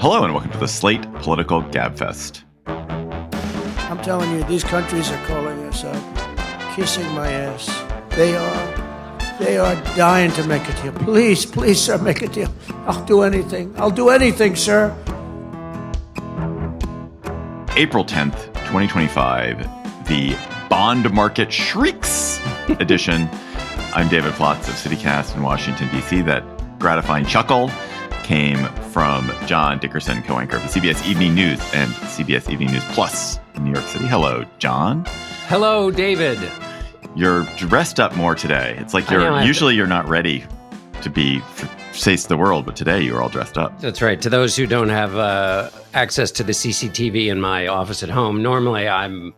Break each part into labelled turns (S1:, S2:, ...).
S1: Hello and welcome to the Slate Political Gabfest.
S2: I'm telling you, these countries are calling us up, kissing my ass. They are dying to make a deal. Please, please, sir, make a deal. I'll do anything. I'll do anything, sir.
S1: April 10th, 2025, the Bond Market Shrieks edition. I'm David Plotz of CityCast in Washington, D.C. That gratifying chuckle came from John Dickerson, co-anchor of the CBS Evening News and CBS Evening News Plus in New York City. Hello, John.
S3: Hello, David.
S1: You're dressed up more today. It's like you're not ready to be face the world, but today you're all dressed up.
S3: That's right. To those who don't have access to the CCTV in my office at home, normally I'm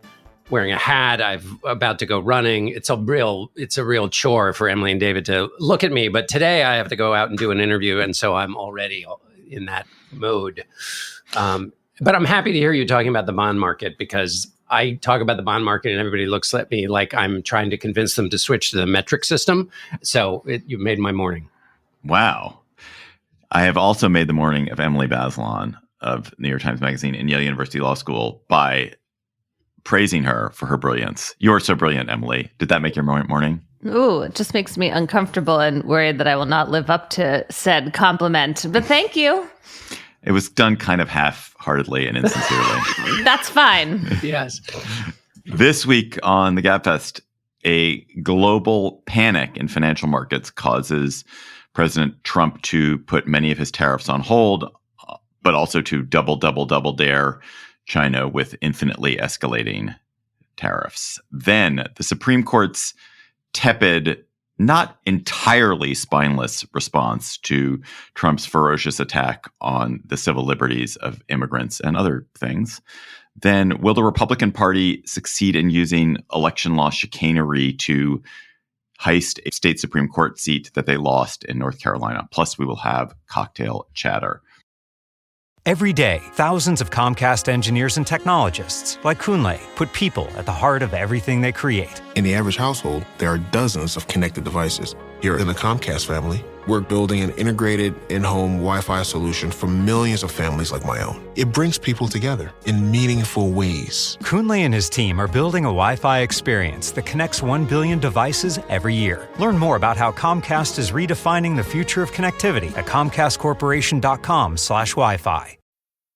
S3: wearing a hat. I'm about to go running. It's a real chore for Emily and David to look at me. But today I have to go out and do an interview, and so I'm already in that mode. But I'm happy to hear you talking about the bond market, because I talk about the bond market and everybody looks at me like I'm trying to convince them to switch to the metric system. So you made my morning.
S1: Wow. I have also made the morning of Emily Bazelon of New York Times Magazine and Yale University Law School by praising her for her brilliance. You're so brilliant, Emily. Did that make your morning?
S4: Ooh, it just makes me uncomfortable and worried that I will not live up to said compliment. But thank you.
S1: It was done kind of half-heartedly and insincerely.
S4: That's fine.
S3: Yes.
S1: This week on the Gabfest, a global panic in financial markets causes President Trump to put many of his tariffs on hold, but also to double dare China with infinitely escalating tariffs. Then the Supreme Court's tepid, not entirely spineless response to Trump's ferocious attack on the civil liberties of immigrants and other things. Then will the Republican Party succeed in using election law chicanery to heist a state Supreme Court seat that they lost in North Carolina? Plus, we will have cocktail chatter.
S5: Every day, thousands of Comcast engineers and technologists, like Kunle, put people at the heart of everything they create.
S6: In the average household, there are dozens of connected devices. Here in the Comcast family, we're building an integrated in-home Wi-Fi solution for millions of families like my own. It brings people together in meaningful ways.
S5: Kunle and his team are building a Wi-Fi experience that connects 1 billion devices every year. Learn more about how Comcast is redefining the future of connectivity at comcastcorporation.com/Wi-Fi.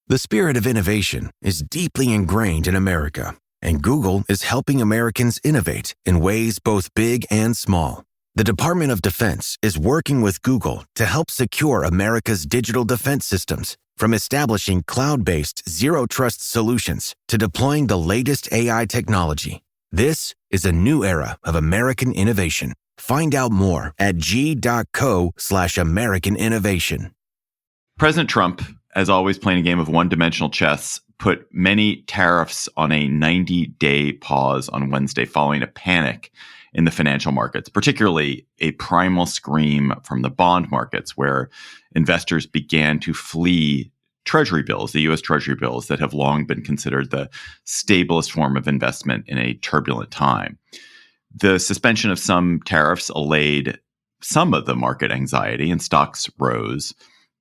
S7: The spirit of innovation is deeply ingrained in America, and Google is helping Americans innovate in ways both big and small. The Department of Defense is working with Google to help secure America's digital defense systems, from establishing cloud-based zero-trust solutions to deploying the latest AI technology. This is a new era of American innovation. Find out more at g.co/American innovation.
S1: President Trump, as always playing a game of one-dimensional chess, put many tariffs on a 90-day pause on Wednesday following a panic in the financial markets, particularly a primal scream from the bond markets, where investors began to flee Treasury bills, the U.S. Treasury bills that have long been considered the stablest form of investment in a turbulent time. The suspension of some tariffs allayed some of the market anxiety and stocks rose,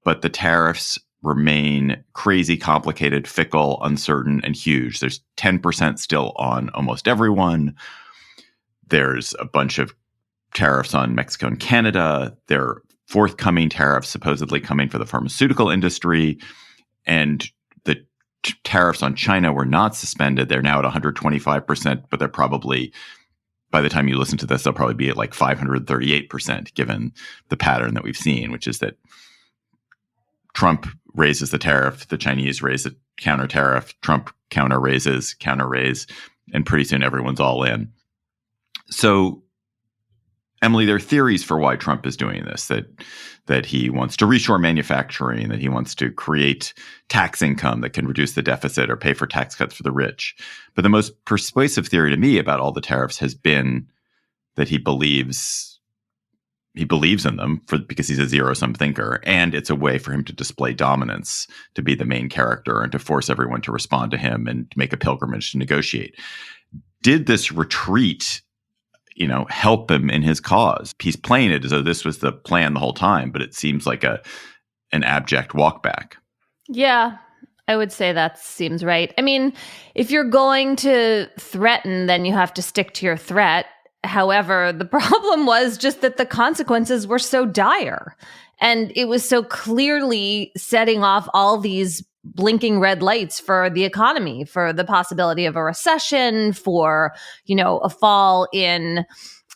S1: but the tariffs remain crazy, complicated, fickle, uncertain, and huge. There's 10% still on almost everyone. There's a bunch of tariffs on Mexico and Canada. There are forthcoming tariffs supposedly coming for the pharmaceutical industry. And the tariffs on China were not suspended. They're now at 125%, but they're probably, by the time you listen to this, they'll probably be at like 538%, given the pattern that we've seen, which is that Trump raises the tariff, the Chinese raise the counter tariff, Trump counter raise, and pretty soon everyone's all in. So, Emily, there are theories for why Trump is doing this, that he wants to reshore manufacturing, that he wants to create tax income that can reduce the deficit or pay for tax cuts for the rich. But the most persuasive theory to me about all the tariffs has been that he believes in them because he's a zero-sum thinker, and it's a way for him to display dominance, to be the main character, and to force everyone to respond to him and make a pilgrimage to negotiate. Did this retreat help him in his cause? He's playing it as though this was the plan the whole time, but it seems like an abject walk back.
S4: Yeah, I would say that seems right. I mean, if you're going to threaten, then you have to stick to your threat. However, the problem was just that the consequences were so dire. And it was so clearly setting off all these blinking red lights for the economy, for the possibility of a recession, for, a fall in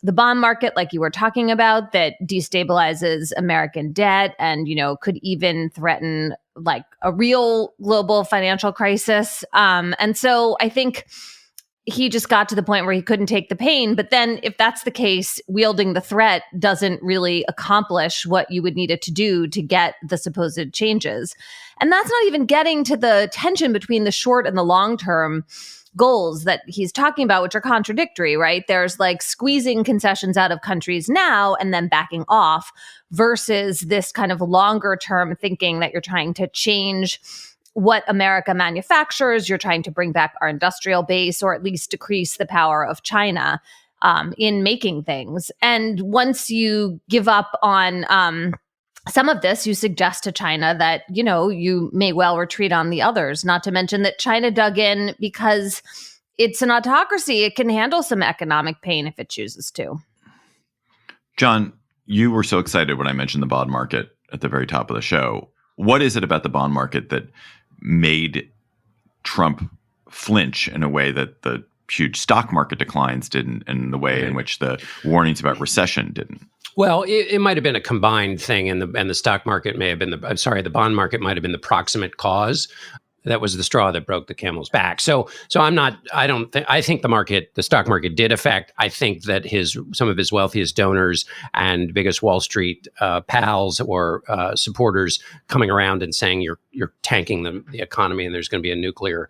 S4: the bond market, like you were talking about, that destabilizes American debt and, could even threaten like a real global financial crisis. And so I think he just got to the point where he couldn't take the pain. But then if that's the case, wielding the threat doesn't really accomplish what you would need it to do to get the supposed changes. And that's not even getting to the tension between the short and the long term goals that he's talking about, which are contradictory, right? There's like squeezing concessions out of countries now and then backing off versus this kind of longer term thinking that you're trying to change what America manufactures. You're trying to bring back our industrial base, or at least decrease the power of China in making things. And once you give up on some of this, you suggest to China that, you may well retreat on the others, not to mention that China dug in because it's an autocracy. It can handle some economic pain if it chooses to.
S1: John, you were so excited when I mentioned the bond market at the very top of the show. What is it about the bond market that made Trump flinch in a way that the huge stock market declines didn't, and the way in which the warnings about recession didn't?
S3: Well, it might have been a combined thing, and the stock market may have been the bond market might have been the proximate cause. That was the straw that broke the camel's back. So I think the stock market did affect. I think that some of his wealthiest donors and biggest Wall Street pals or supporters coming around and saying you're tanking the economy and there's going to be a nuclear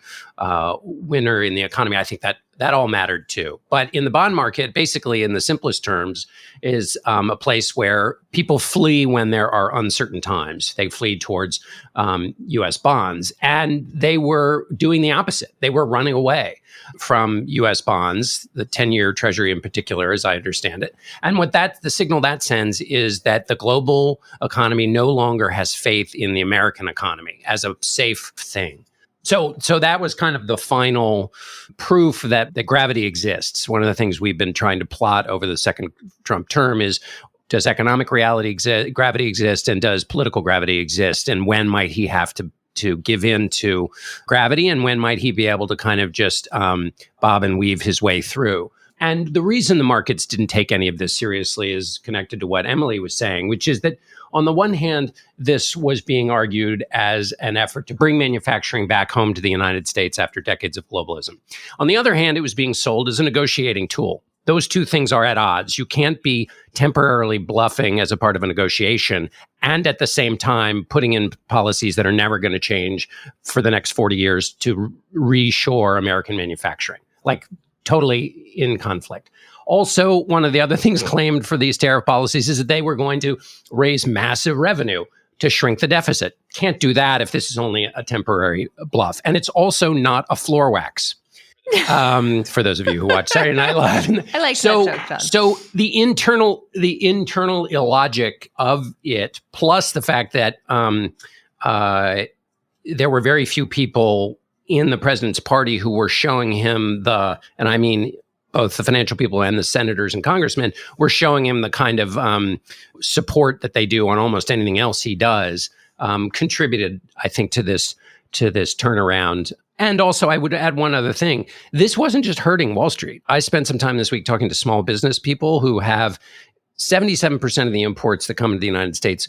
S3: winner in the economy. I think that all mattered too. But in the bond market, basically in the simplest terms, is a place where people flee when there are uncertain times. They flee towards U.S. bonds. And they were doing the opposite. They were running away from U.S. bonds, the 10-year Treasury in particular, as I understand it. And the signal that sends is that the global economy no longer has faith in the American economy as a safe thing. So that was kind of the final proof that gravity exists. One of the things we've been trying to plot over the second Trump term is, does economic gravity exist, and does political gravity exist? And when might he have to give in to gravity, and when might he be able to kind of just bob and weave his way through? And the reason the markets didn't take any of this seriously is connected to what Emily was saying, which is that on the one hand, this was being argued as an effort to bring manufacturing back home to the United States after decades of globalism. On the other hand, it was being sold as a negotiating tool. Those two things are at odds. You can't be temporarily bluffing as a part of a negotiation and at the same time putting in policies that are never going to change for the next 40 years to reshore American manufacturing. Like, totally in conflict. Also, one of the other things claimed for these tariff policies is that they were going to raise massive revenue to shrink the deficit. Can't do that if this is only a temporary bluff. And it's also not a floor wax. For those of you who watch Saturday Night Live.
S4: I like that joke, John.
S3: So the internal illogic of it, plus the fact that there were very few people in the president's party who were showing him and I mean both the financial people and the senators and congressmen were showing him the kind of support that they do on almost anything else he does, contributed, I think, to this turnaround. And also, I would add one other thing. This wasn't just hurting Wall Street. I spent some time this week talking to small business people who have 77% of the imports that come to the United States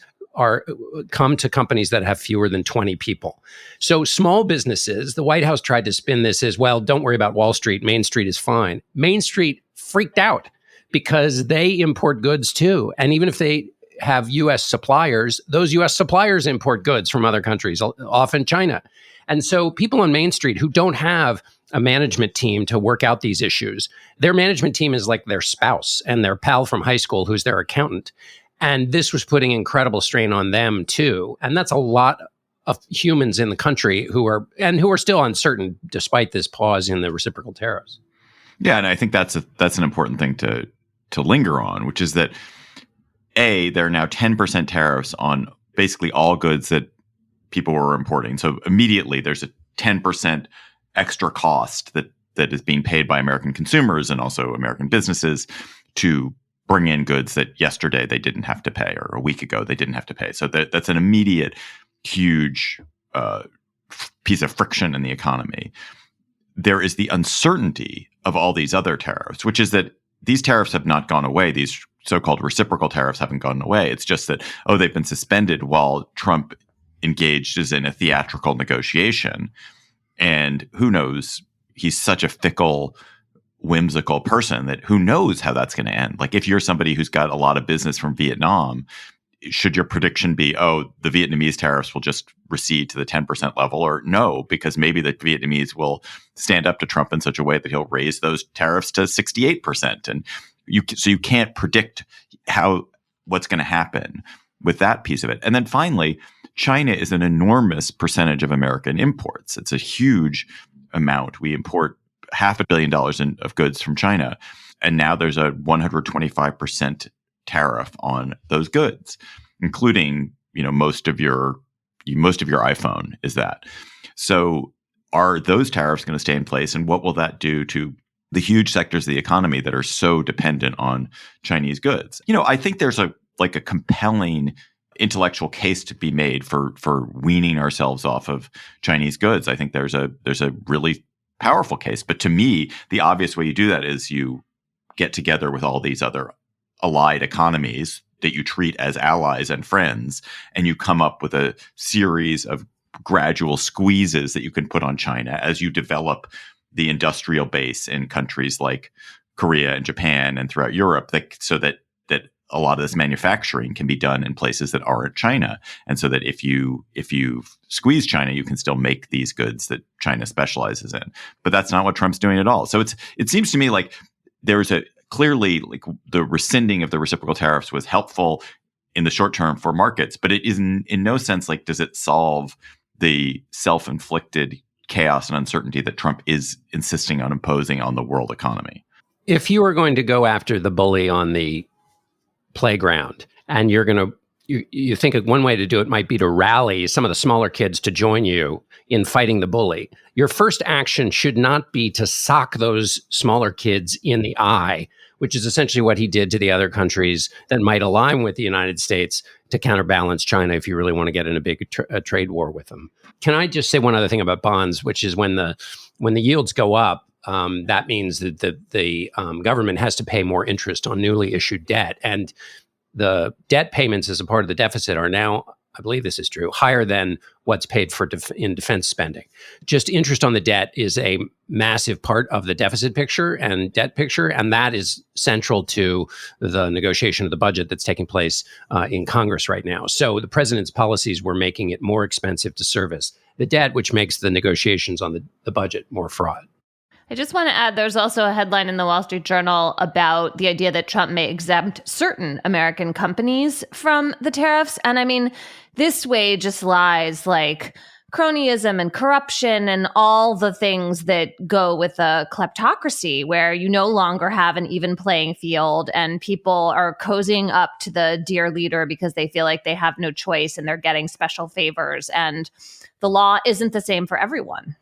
S3: come to companies that have fewer than 20 people. So small businesses, the White House tried to spin this as, well, don't worry about Wall Street. Main Street is fine. Main Street freaked out because they import goods too. And even if they have U.S. suppliers, those U.S. suppliers import goods from other countries, often China. And so people on Main Street who don't have a management team to work out these issues, their management team is like their spouse and their pal from high school who's their accountant. And this was putting incredible strain on them too. And that's a lot of humans in the country who are still uncertain despite this pause in the reciprocal tariffs.
S1: Yeah, and I think that's an important thing to linger on, which is that there are now 10% tariffs on basically all goods that people were importing. So immediately there's a 10% extra cost that is being paid by American consumers and also American businesses to bring in goods that yesterday they didn't have to pay, or a week ago they didn't have to pay. So that's an immediate, huge piece of friction in the economy. There is the uncertainty of all these other tariffs, which is that these tariffs have not gone away. These so-called reciprocal tariffs haven't gone away. It's just that, they've been suspended while Trump engages in a theatrical negotiation. And who knows, he's such a fickle, whimsical person that who knows how that's going to end. Like, if you're somebody who's got a lot of business from Vietnam, should your prediction be, the Vietnamese tariffs will just recede to the 10% level, or no, because maybe the Vietnamese will stand up to Trump in such a way that he'll raise those tariffs to 68%. And you can't predict what's going to happen with that piece of it. And then finally, China is an enormous percentage of American imports. It's a huge amount. We import $500 million of goods from China. And now there's a 125% tariff on those goods, including, most of your iPhone is that. So are those tariffs going to stay in place? And what will that do to the huge sectors of the economy that are so dependent on Chinese goods? I think there's a compelling intellectual case to be made for weaning ourselves off of Chinese goods. I think there's a really powerful case. But to me, the obvious way you do that is you get together with all these other allied economies that you treat as allies and friends, and you come up with a series of gradual squeezes that you can put on China as you develop the industrial base in countries like Korea and Japan and throughout Europe, so that a lot of this manufacturing can be done in places that aren't China. And so that if you squeeze China, you can still make these goods that China specializes in. But that's not what Trump's doing at all. So it seems to me like there's clearly the rescinding of the reciprocal tariffs was helpful in the short term for markets, but it is in no sense does it solve the self-inflicted chaos and uncertainty that Trump is insisting on imposing on the world economy.
S3: If you are going to go after the bully on the playground, and you think one way to do it might be to rally some of the smaller kids to join you in fighting the bully, your first action should not be to sock those smaller kids in the eye, which is essentially what he did to the other countries that might align with the United States to counterbalance China if you really want to get in a big trade war with them. Can I just say one other thing about bonds, which is when the yields go up, that means that the government has to pay more interest on newly issued debt. And the debt payments as a part of the deficit are now, I believe this is true, higher than what's paid for in defense spending. Just interest on the debt is a massive part of the deficit picture and debt picture, and that is central to the negotiation of the budget that's taking place in Congress right now. So the president's policies were making it more expensive to service the debt, which makes the negotiations on the budget more fraught.
S4: I just want to add, there's also a headline in the Wall Street Journal about the idea that Trump may exempt certain American companies from the tariffs. And I mean, this way just lies like cronyism and corruption and all the things that go with a kleptocracy, where you no longer have an even playing field and people are cozying up to the dear leader because they feel like they have no choice and they're getting special favors. And the law isn't the same for everyone.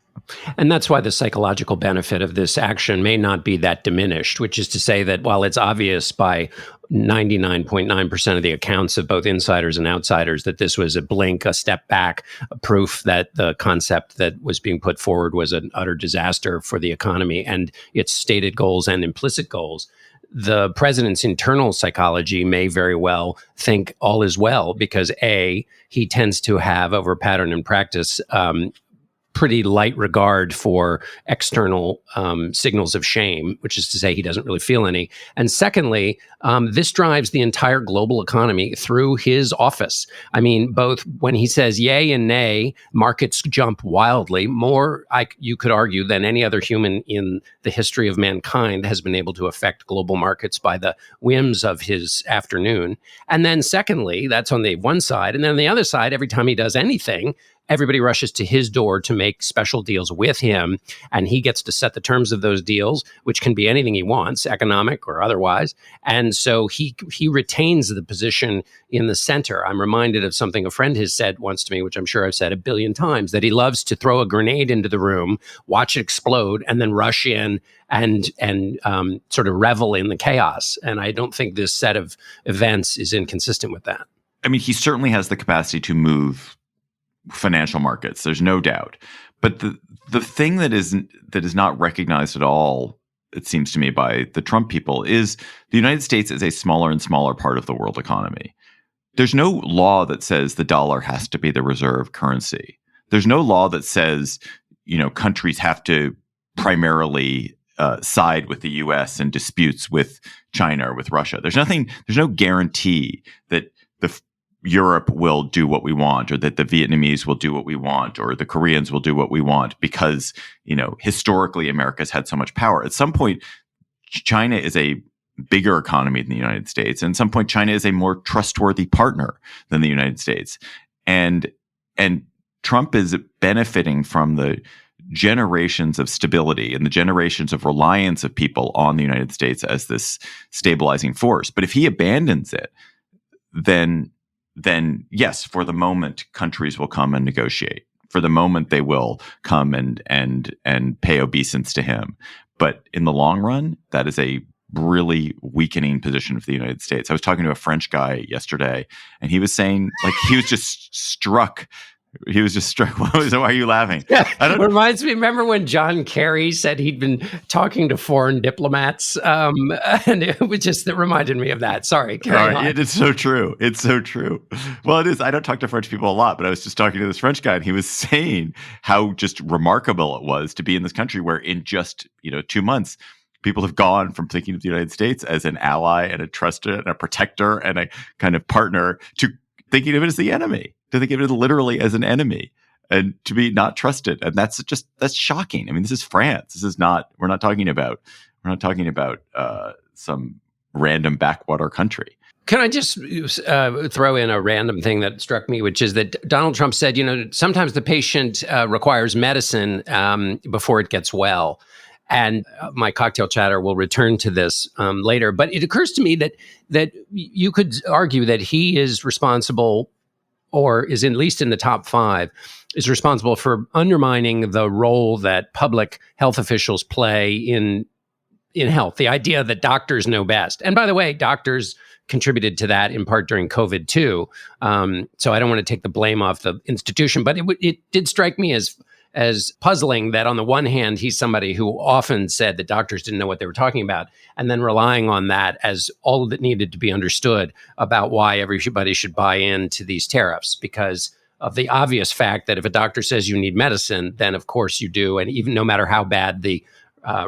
S3: And that's why the psychological benefit of this action may not be that diminished, which is to say that while it's obvious by 99.9% of the accounts of both insiders and outsiders that this was a blink, a step back, a proof that the concept that was being put forward was an utter disaster for the economy and its stated goals and implicit goals, the president's internal psychology may very well think all is well because A, he tends to have over pattern and practice pretty light regard for external signals of shame, which is to say he doesn't really feel any. And secondly, this drives the entire global economy through his office. I mean, both when he says yay and nay, markets jump wildly, more, you could argue, than any other human in the history of mankind has been able to affect global markets by the whims of his afternoon. And then secondly, that's on the one side. And then on the other side, every time he does anything, everybody rushes to his door to make special deals with him, and he gets to set the terms of those deals, which can be anything he wants, economic or otherwise. And so he retains the position in the center. I'm reminded of something a friend has said once to me, which I'm sure I've said a billion times, that he loves to throw a grenade into the room, watch it explode, and then rush in and sort of revel in the chaos. And I don't think this set of events is inconsistent with that.
S1: I mean, he certainly has the capacity to move financial markets. There's no doubt. But the thing that is not recognized at all, it seems to me, by the Trump people is the United States is a smaller and smaller part of the world economy. There's no law that says the dollar has to be the reserve currency. There's no law that says, countries have to primarily side with the U.S. in disputes with China or with Russia. There's no guarantee that Europe will do what we want, or that the Vietnamese will do what we want, or the Koreans will do what we want, because, historically America's had so much power. At some point, China is a bigger economy than the United States. And at some point, China is a more trustworthy partner than the United States. And Trump is benefiting from the generations of stability and the generations of reliance of people on the United States as this stabilizing force. But if he abandons it, then yes, for the moment, countries will come and negotiate. For the moment, they will come and pay obeisance to him. But in the long run, that is a really weakening position for the United States. I was talking to a French guy yesterday, and he was saying, he was just struck. He was just struck. Why are you laughing?
S3: It reminds me, remember when John Kerry said he'd been talking to foreign diplomats? And that reminded me of that. Sorry, carry on.
S1: It's so true. It's so true. Well, it is. I don't talk to French people a lot, but I was just talking to this French guy, and he was saying how just remarkable it was to be in this country where in just 2 months, people have gone from thinking of the United States as an ally and a trusted and a protector and a kind of partner to thinking of it as the enemy. To think of it literally as an enemy and to be not trusted. And that's shocking. I mean, this is France. We're not talking about some random backwater country.
S3: Can I just throw in a random thing that struck me, which is that Donald Trump said, sometimes the patient requires medicine before it gets well. And my cocktail chatter will return to this later. But it occurs to me that you could argue that he is responsible, or is at least in the top 5, is responsible for undermining the role that public health officials play in health. The idea that doctors know best. And by the way, doctors contributed to that in part during COVID too. So I don't want to take the blame off the institution, but it did strike me as puzzling that on the one hand, he's somebody who often said that doctors didn't know what they were talking about, and then relying on that as all that needed to be understood about why everybody should buy into these tariffs, because of the obvious fact that if a doctor says you need medicine, then of course you do, and even no matter how bad the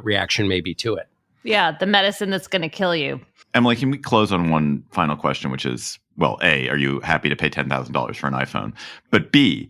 S3: reaction may be to it.
S4: Yeah, the medicine that's going to kill you.
S1: Emily, can we close on one final question, which is, well, A, are you happy to pay $10,000 for an iPhone? But B,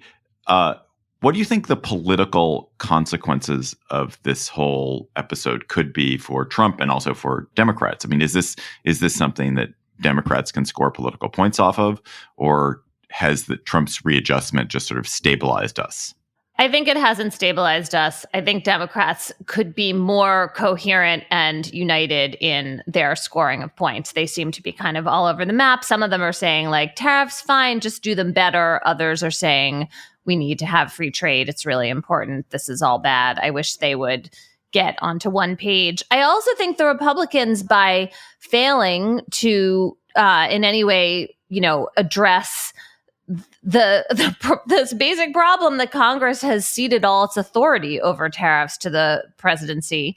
S1: what do you think the political consequences of this whole episode could be for Trump and also for Democrats? I mean, is this something that Democrats can score political points off of, or has Trump's readjustment just sort of stabilized us?
S4: I think it hasn't stabilized us. I think Democrats could be more coherent and united in their scoring of points. They seem to be kind of all over the map. Some of them are saying tariffs, fine, just do them better. Others are saying we need to have free trade. It's really important. This is all bad. I wish they would get onto one page. I also think the Republicans, by failing to in any way, address this basic problem that Congress has ceded all its authority over tariffs to the presidency.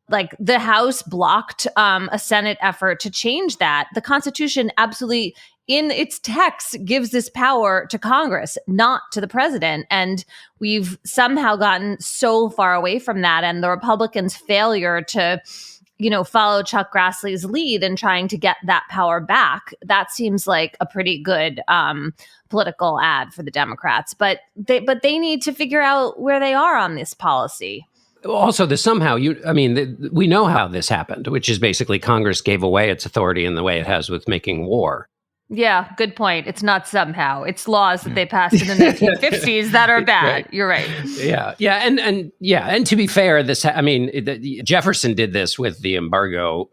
S4: The House blocked a Senate effort to change that. The Constitution absolutely, in its text, gives this power to Congress, not to the president. And we've somehow gotten so far away from that. And the Republicans' failure to, follow Chuck Grassley's lead in trying to get that power back, that seems like a pretty good political ad for the Democrats. But they need to figure out where they are on this policy.
S3: Also, we know how this happened, which is basically Congress gave away its authority in the way it has with making war.
S4: Yeah, good point. It's not somehow. It's laws that they passed in the 1950s that are bad.
S3: Right.
S4: You're right.
S3: Yeah. And to be fair, Jefferson did this with the embargo.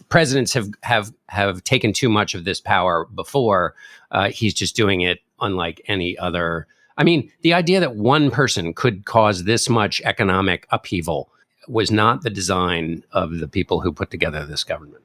S3: Presidents have taken too much of this power before. He's just doing it unlike any other. I mean, the idea that one person could cause this much economic upheaval was not the design of the people who put together this government.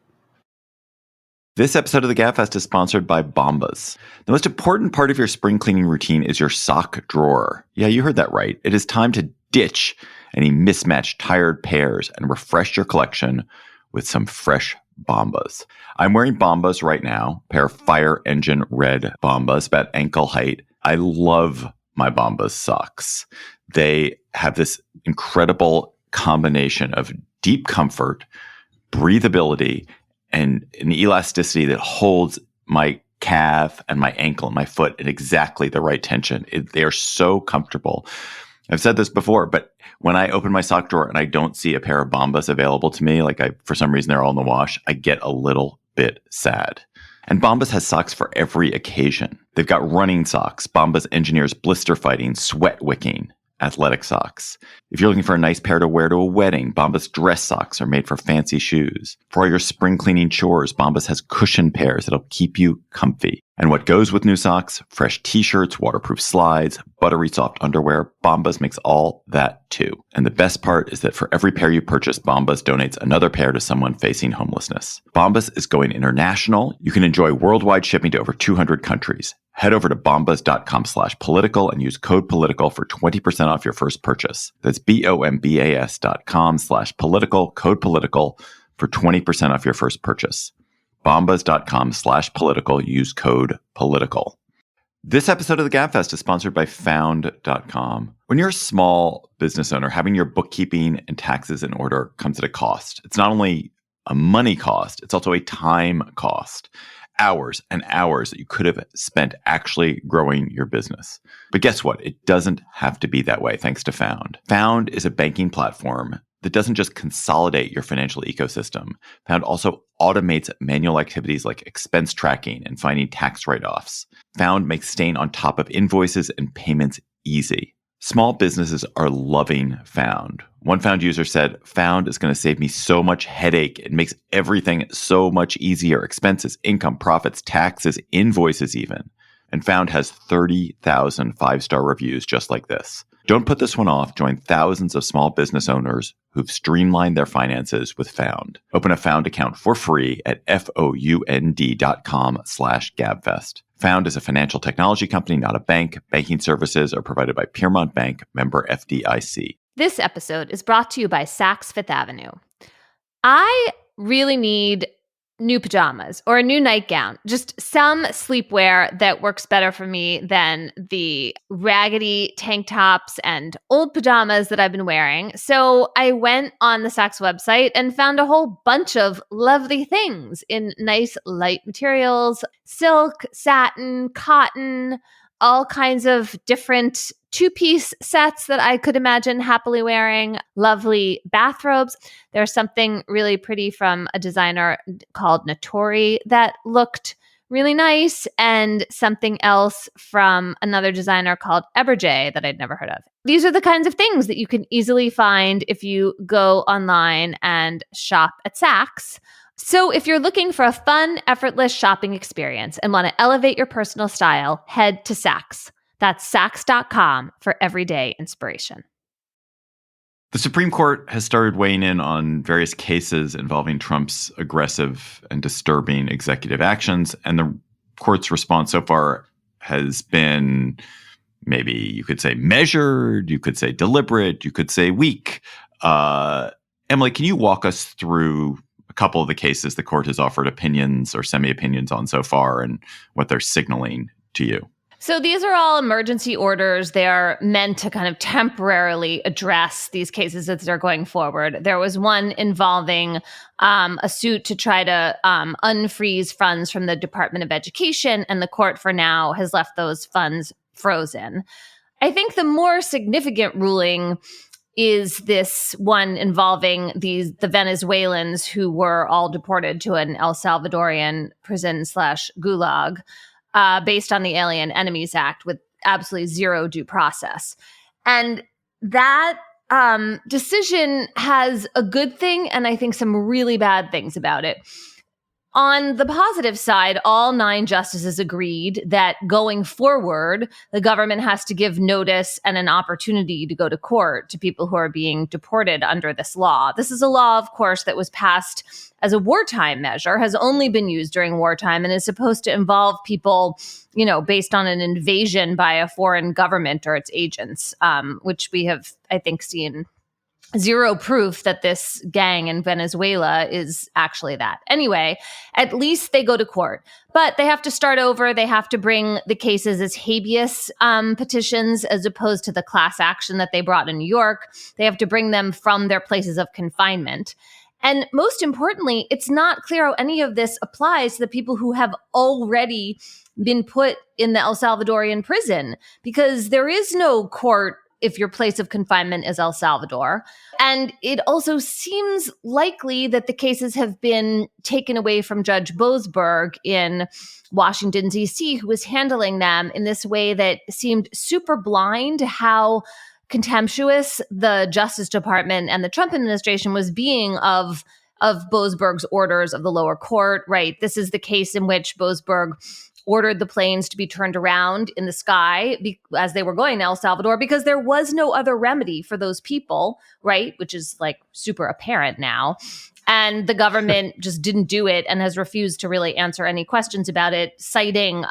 S1: This episode of the Gabfest is sponsored by Bombas. The most important part of your spring cleaning routine is your sock drawer. Yeah, you heard that right. It is time to ditch any mismatched tired pairs and refresh your collection with some fresh Bombas. I'm wearing Bombas right now, a pair of fire engine red Bombas, about ankle height. I love my Bombas socks. They have this incredible combination of deep comfort, breathability, and an elasticity that holds my calf and my ankle and my foot at exactly the right tension. They are so comfortable. I've said this before, but when I open my sock drawer and I don't see a pair of Bombas available to me, for some reason they're all in the wash, I get a little bit sad. And Bombas has socks for every occasion. They've got running socks. Bombas engineers blister fighting, sweat wicking, athletic socks. If you're looking for a nice pair to wear to a wedding, Bombas dress socks are made for fancy shoes. For all your spring cleaning chores, Bombas has cushion pairs that'll keep you comfy. And what goes with new socks? Fresh t-shirts, waterproof slides, buttery soft underwear. Bombas makes all that too. And the best part is that for every pair you purchase, Bombas donates another pair to someone facing homelessness. Bombas is going international. You can enjoy worldwide shipping to over 200 countries. Head over to bombas.com/political and use code political for 20% off your first purchase. That's bombas.com/political, code political for 20% off your first purchase. bombas.com/political, use code political. This episode of the Gabfest is sponsored by Found.com. When you're a small business owner, having your bookkeeping and taxes in order comes at a cost. It's not only a money cost, it's also a time cost. Hours and hours that you could have spent actually growing your business. But guess what? It doesn't have to be that way thanks to Found. Found is a banking platform that doesn't just consolidate your financial ecosystem. Found also automates manual activities like expense tracking and finding tax write-offs. Found makes staying on top of invoices and payments easy. Small businesses are loving Found. One Found user said, Found is going to save me so much headache. It makes everything so much easier. Expenses, income, profits, taxes, invoices even. And Found has 30,000 five-star reviews just like this. Don't put this one off. Join thousands of small business owners who've streamlined their finances with Found. Open a Found account for free at found.com/Gabfest. Found is a financial technology company, not a bank. Banking services are provided by Piermont Bank, member FDIC.
S4: This episode is brought to you by Saks Fifth Avenue. I really need new pajamas or a new nightgown, just some sleepwear that works better for me than the raggedy tank tops and old pajamas that I've been wearing. So I went on the Saks website and found a whole bunch of lovely things in nice light materials, silk, satin, cotton, all kinds of different two-piece sets that I could imagine happily wearing, lovely bathrobes. There's something really pretty from a designer called Natori that looked really nice, and something else from another designer called Eberjay that I'd never heard of. These are the kinds of things that you can easily find if you go online and shop at Saks. So if you're looking for a fun, effortless shopping experience and want to elevate your personal style, head to Saks. That's Saks.com for everyday inspiration.
S1: The Supreme Court has started weighing in on various cases involving Trump's aggressive and disturbing executive actions, and the court's response so far has been, maybe you could say measured, you could say deliberate, you could say weak. Emily, can you walk us through a couple of the cases the court has offered opinions or semi-opinions on so far and what they're signaling to you?
S4: So these are all emergency orders. They are meant to kind of temporarily address these cases as they're going forward. There was one involving a suit to try to unfreeze funds from the Department of Education, and the court for now has left those funds frozen. I think the more significant ruling is this one involving the Venezuelans who were all deported to an El Salvadorian prison/gulag based on the Alien Enemies Act with absolutely zero due process. And that decision has a good thing and I think some really bad things about it. On the positive side, all 9 justices agreed that going forward, the government has to give notice and an opportunity to go to court to people who are being deported under this law. This is a law, of course, that was passed as a wartime measure, has only been used during wartime, and is supposed to involve people, based on an invasion by a foreign government or its agents, which we have, I think, seen zero proof that this gang in Venezuela is actually that. Anyway, at least they go to court, but they have to start over. They have to bring the cases as habeas petitions as opposed to the class action that they brought in New York. They have to bring them from their places of confinement. And most importantly, it's not clear how any of this applies to the people who have already been put in the El Salvadorian prison, because there is no court if your place of confinement is El Salvador. And it also seems likely that the cases have been taken away from Judge Boasberg in Washington, D.C., who was handling them in this way that seemed super blind to how contemptuous the Justice Department and the Trump administration was being of Boasberg's orders of the lower court, right? This is the case in which Boasberg ordered the planes to be turned around in the sky as they were going to El Salvador because there was no other remedy for those people, right? Which is like super apparent now. And the government just didn't do it and has refused to really answer any questions about it, citing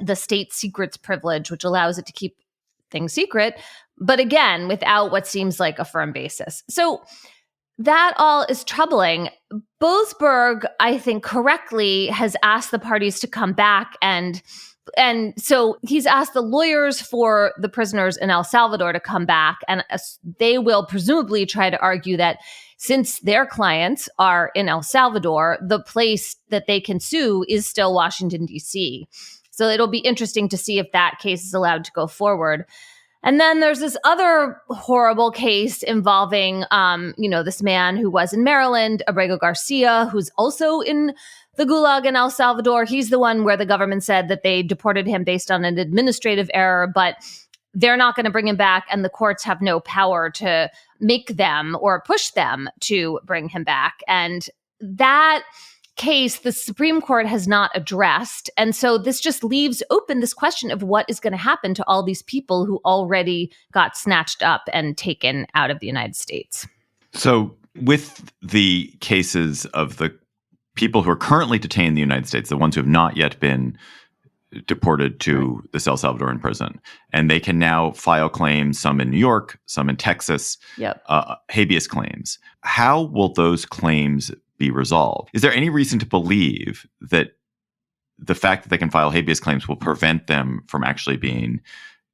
S4: the state secrets privilege, which allows it to keep things secret, but again, without what seems like a firm basis. So that all is troubling. Boasberg, I think correctly, has asked the parties to come back and so he's asked the lawyers for the prisoners in El Salvador to come back, and they will presumably try to argue that since their clients are in El Salvador, the place that they can sue is still Washington, D.C. So it'll be interesting to see if that case is allowed to go forward. And then there's this other horrible case involving, this man who was in Maryland, Abrego Garcia, who's also in the Gulag in El Salvador. He's the one where the government said that they deported him based on an administrative error, but they're not going to bring him back, and the courts have no power to make them or push them to bring him back. And that case, the Supreme Court has not addressed. And so this just leaves open this question of what is going to happen to all these people who already got snatched up and taken out of the United States.
S1: So with the cases of the people who are currently detained in the United States, the ones who have not yet been deported to the El Salvadoran prison, and they can now file claims, some in New York, some in Texas, habeas claims. How will those claims be resolved? Is there any reason to believe that the fact that they can file habeas claims will prevent them from actually being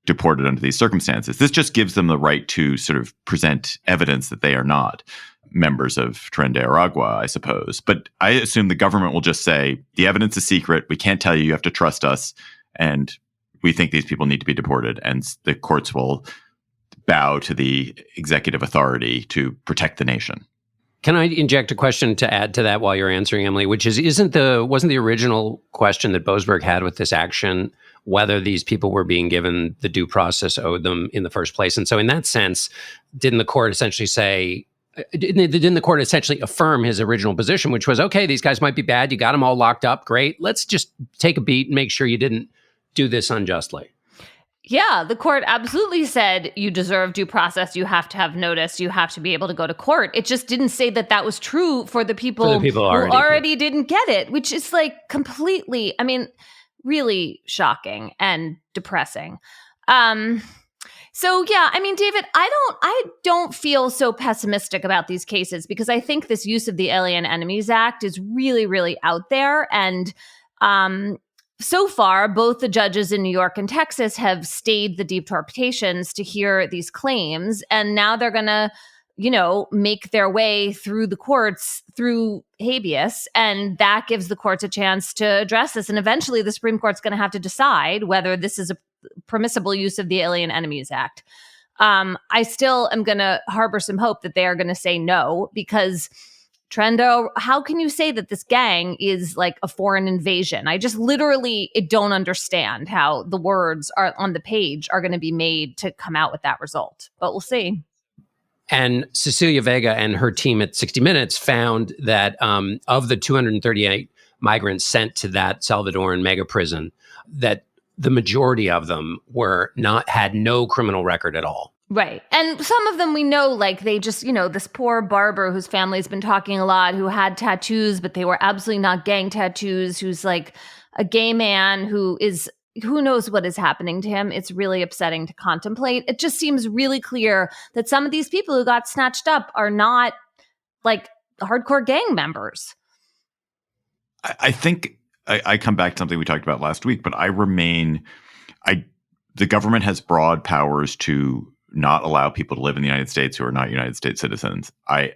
S1: deported under these circumstances? This just gives them the right to sort of present evidence that they are not members of Tren de Aragua, I suppose. But I assume the government will just say, the evidence is secret, we can't tell you, you have to trust us, and we think these people need to be deported. And the courts will bow to the executive authority to protect the nation.
S3: Can I inject a question to add to that while you're answering, Emily, which is, wasn't the original question that Boasberg had with this action whether these people were being given the due process owed them in the first place? And so in that sense, didn't the court essentially affirm his original position, which was, okay, these guys might be bad, you got them all locked up, great, let's just take a beat and make sure you didn't do this unjustly?
S4: Yeah, the court absolutely said you deserve due process. You have to have notice. You have to be able to go to court. It just didn't say that that was true for the people who already didn't get it, which is like completely, really shocking and depressing. So yeah, David, I don't feel so pessimistic about these cases because I think this use of the Alien Enemies Act is really, really out there. And so far, both the judges in New York and Texas have stayed the deportations to hear these claims. And now they're going to, make their way through the courts through habeas. And that gives the courts a chance to address this. And eventually the Supreme Court's going to have to decide whether this is a permissible use of the Alien Enemies Act. I still am going to harbor some hope that they are going to say no, because Trendo, how can you say that this gang is like a foreign invasion? I just literally don't understand how the words are on the page are going to be made to come out with that result. But we'll see.
S3: And Cecilia Vega and her team at 60 Minutes found that of the 238 migrants sent to that Salvadoran mega prison, that the majority of them had no criminal record at all.
S4: Right. And some of them we know, like they just, this poor barber whose family's been talking a lot, who had tattoos, but they were absolutely not gang tattoos, who's like a gay man who knows what is happening to him. It's really upsetting to contemplate. It just seems really clear that some of these people who got snatched up are not like hardcore gang members.
S1: I think I come back to something we talked about last week, but the government has broad powers to not allow people to live in the United States who are not United States citizens. I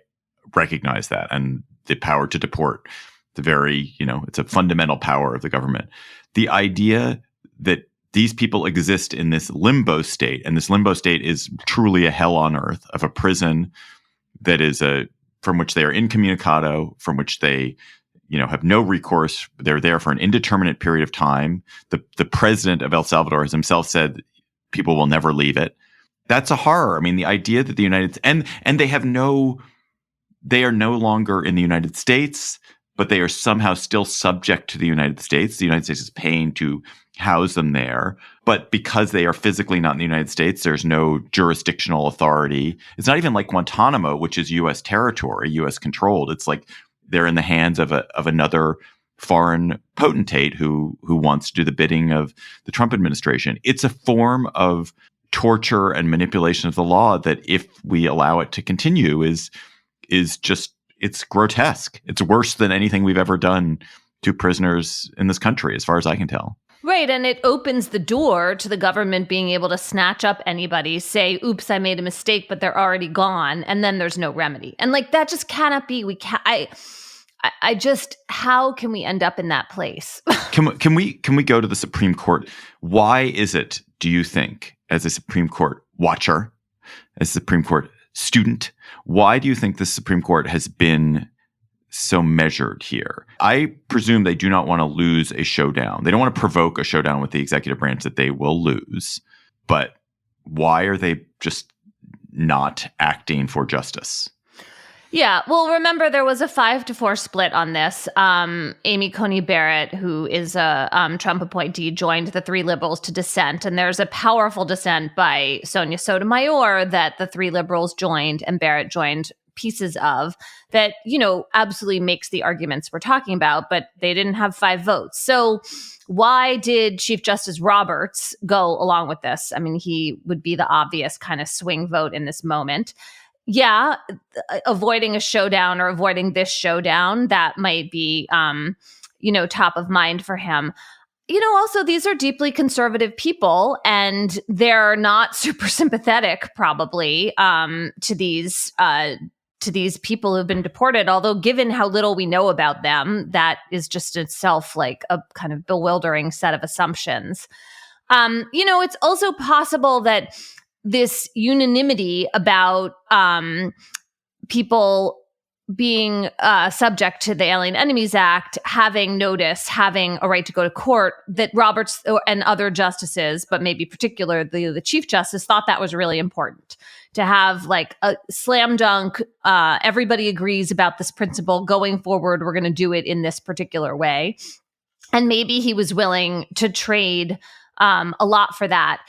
S1: recognize that. And the power to deport, it's a fundamental power of the government. The idea that these people exist in this limbo state, and this limbo state is truly a hell on earth of a prison that is from which they are incommunicado, from which they have no recourse. They're there for an indeterminate period of time. The president of El Salvador has himself said people will never leave it. That's a horror. I mean, the idea that the United and they are no longer in the United States, but they are somehow still subject to the United States. The United States is paying to house them there. But because they are physically not in the United States, there's no jurisdictional authority. It's not even like Guantanamo, which is U.S. territory, U.S. controlled. It's like they're in the hands of another foreign potentate who wants to do the bidding of the Trump administration. It's a form of torture and manipulation of the law that, if we allow it to continue, is just, it's grotesque. It's worse than anything we've ever done to prisoners in this country, as far as I can tell.
S4: Right. And it opens the door to the government being able to snatch up anybody, say, oops, I made a mistake, but they're already gone. And then there's no remedy. And like, that just cannot be. How can we end up in that place?
S1: Can we go to the Supreme Court? Why is it, do you think, as a Supreme Court watcher, as a Supreme Court student, why do you think the Supreme Court has been so measured here? I presume they do not want to lose a showdown. They don't want to provoke a showdown with the executive branch that they will lose. But why are they just not acting for justice?
S4: Yeah, well, remember there was a 5-4 split on this. Amy Coney Barrett, who is a Trump appointee, joined the three liberals to dissent. And there's a powerful dissent by Sonia Sotomayor that the three liberals joined and Barrett joined pieces of that, absolutely makes the arguments we're talking about, but they didn't have 5 votes. So why did Chief Justice Roberts go along with this? I mean, he would be the obvious kind of swing vote in this moment. Yeah, avoiding a showdown or avoiding this showdown, that might be, top of mind for him. Also, these are deeply conservative people, and they're not super sympathetic, probably, to these people who've been deported. Although, given how little we know about them, that is just itself like a kind of bewildering set of assumptions. It's also possible that this unanimity about people being subject to the Alien Enemies Act, having notice, having a right to go to court, that Roberts and other justices, but maybe particularly the Chief Justice, thought that was really important to have like a slam dunk. Everybody agrees about this principle going forward. We're going to do it in this particular way. And maybe he was willing to trade a lot for that.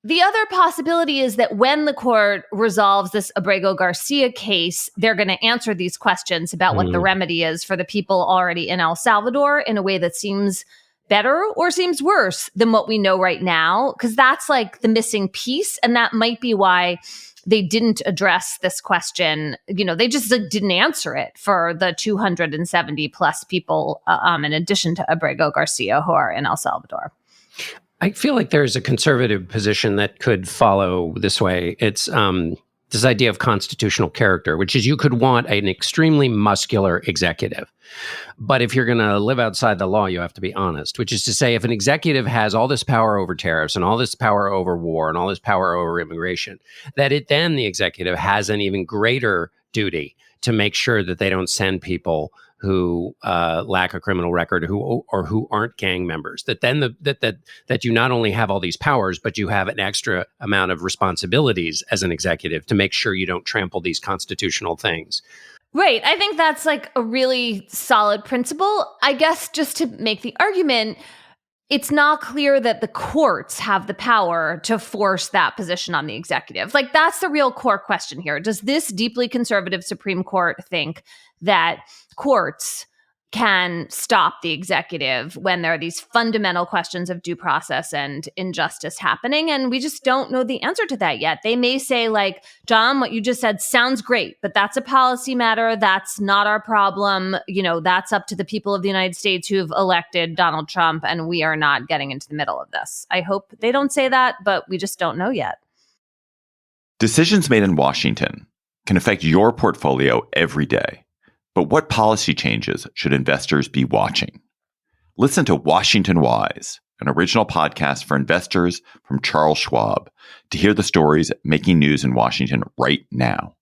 S4: The other possibility is that when the court resolves this Abrego Garcia case, they're going to answer these questions about what the remedy is for the people already in El Salvador in a way that seems better or seems worse than what we know right now, because that's like the missing piece. And that might be why they didn't address this question. They just didn't answer it for the 270 plus people in addition to Abrego Garcia who are in El Salvador.
S3: I feel like there's a conservative position that could follow this way. It's this idea of constitutional character, which is you could want an extremely muscular executive. But if you're going to live outside the law, you have to be honest, which is to say, if an executive has all this power over tariffs and all this power over war and all this power over immigration, then the executive has an even greater duty to make sure that they don't send people who lack a criminal record, who aren't gang members. That you not only have all these powers, but you have an extra amount of responsibilities as an executive to make sure you don't trample these constitutional things.
S4: Right. I think that's like a really solid principle. I guess just to make the argument, it's not clear that the courts have the power to force that position on the executive. Like, that's the real core question here. Does this deeply conservative Supreme Court think that courts can stop the executive when there are these fundamental questions of due process and injustice happening? And we just don't know the answer to that yet. They may say, like, John, what you just said sounds great, but that's a policy matter. That's not our problem. You know, that's up to the people of the United States who've elected Donald Trump, and we are not getting into the middle of this. I hope they don't say that, but we just don't know yet.
S1: Decisions made in Washington can affect your portfolio every day. But what policy changes should investors be watching? Listen to Washington Wise, an original podcast for investors from Charles Schwab, to hear the stories making news in Washington right now.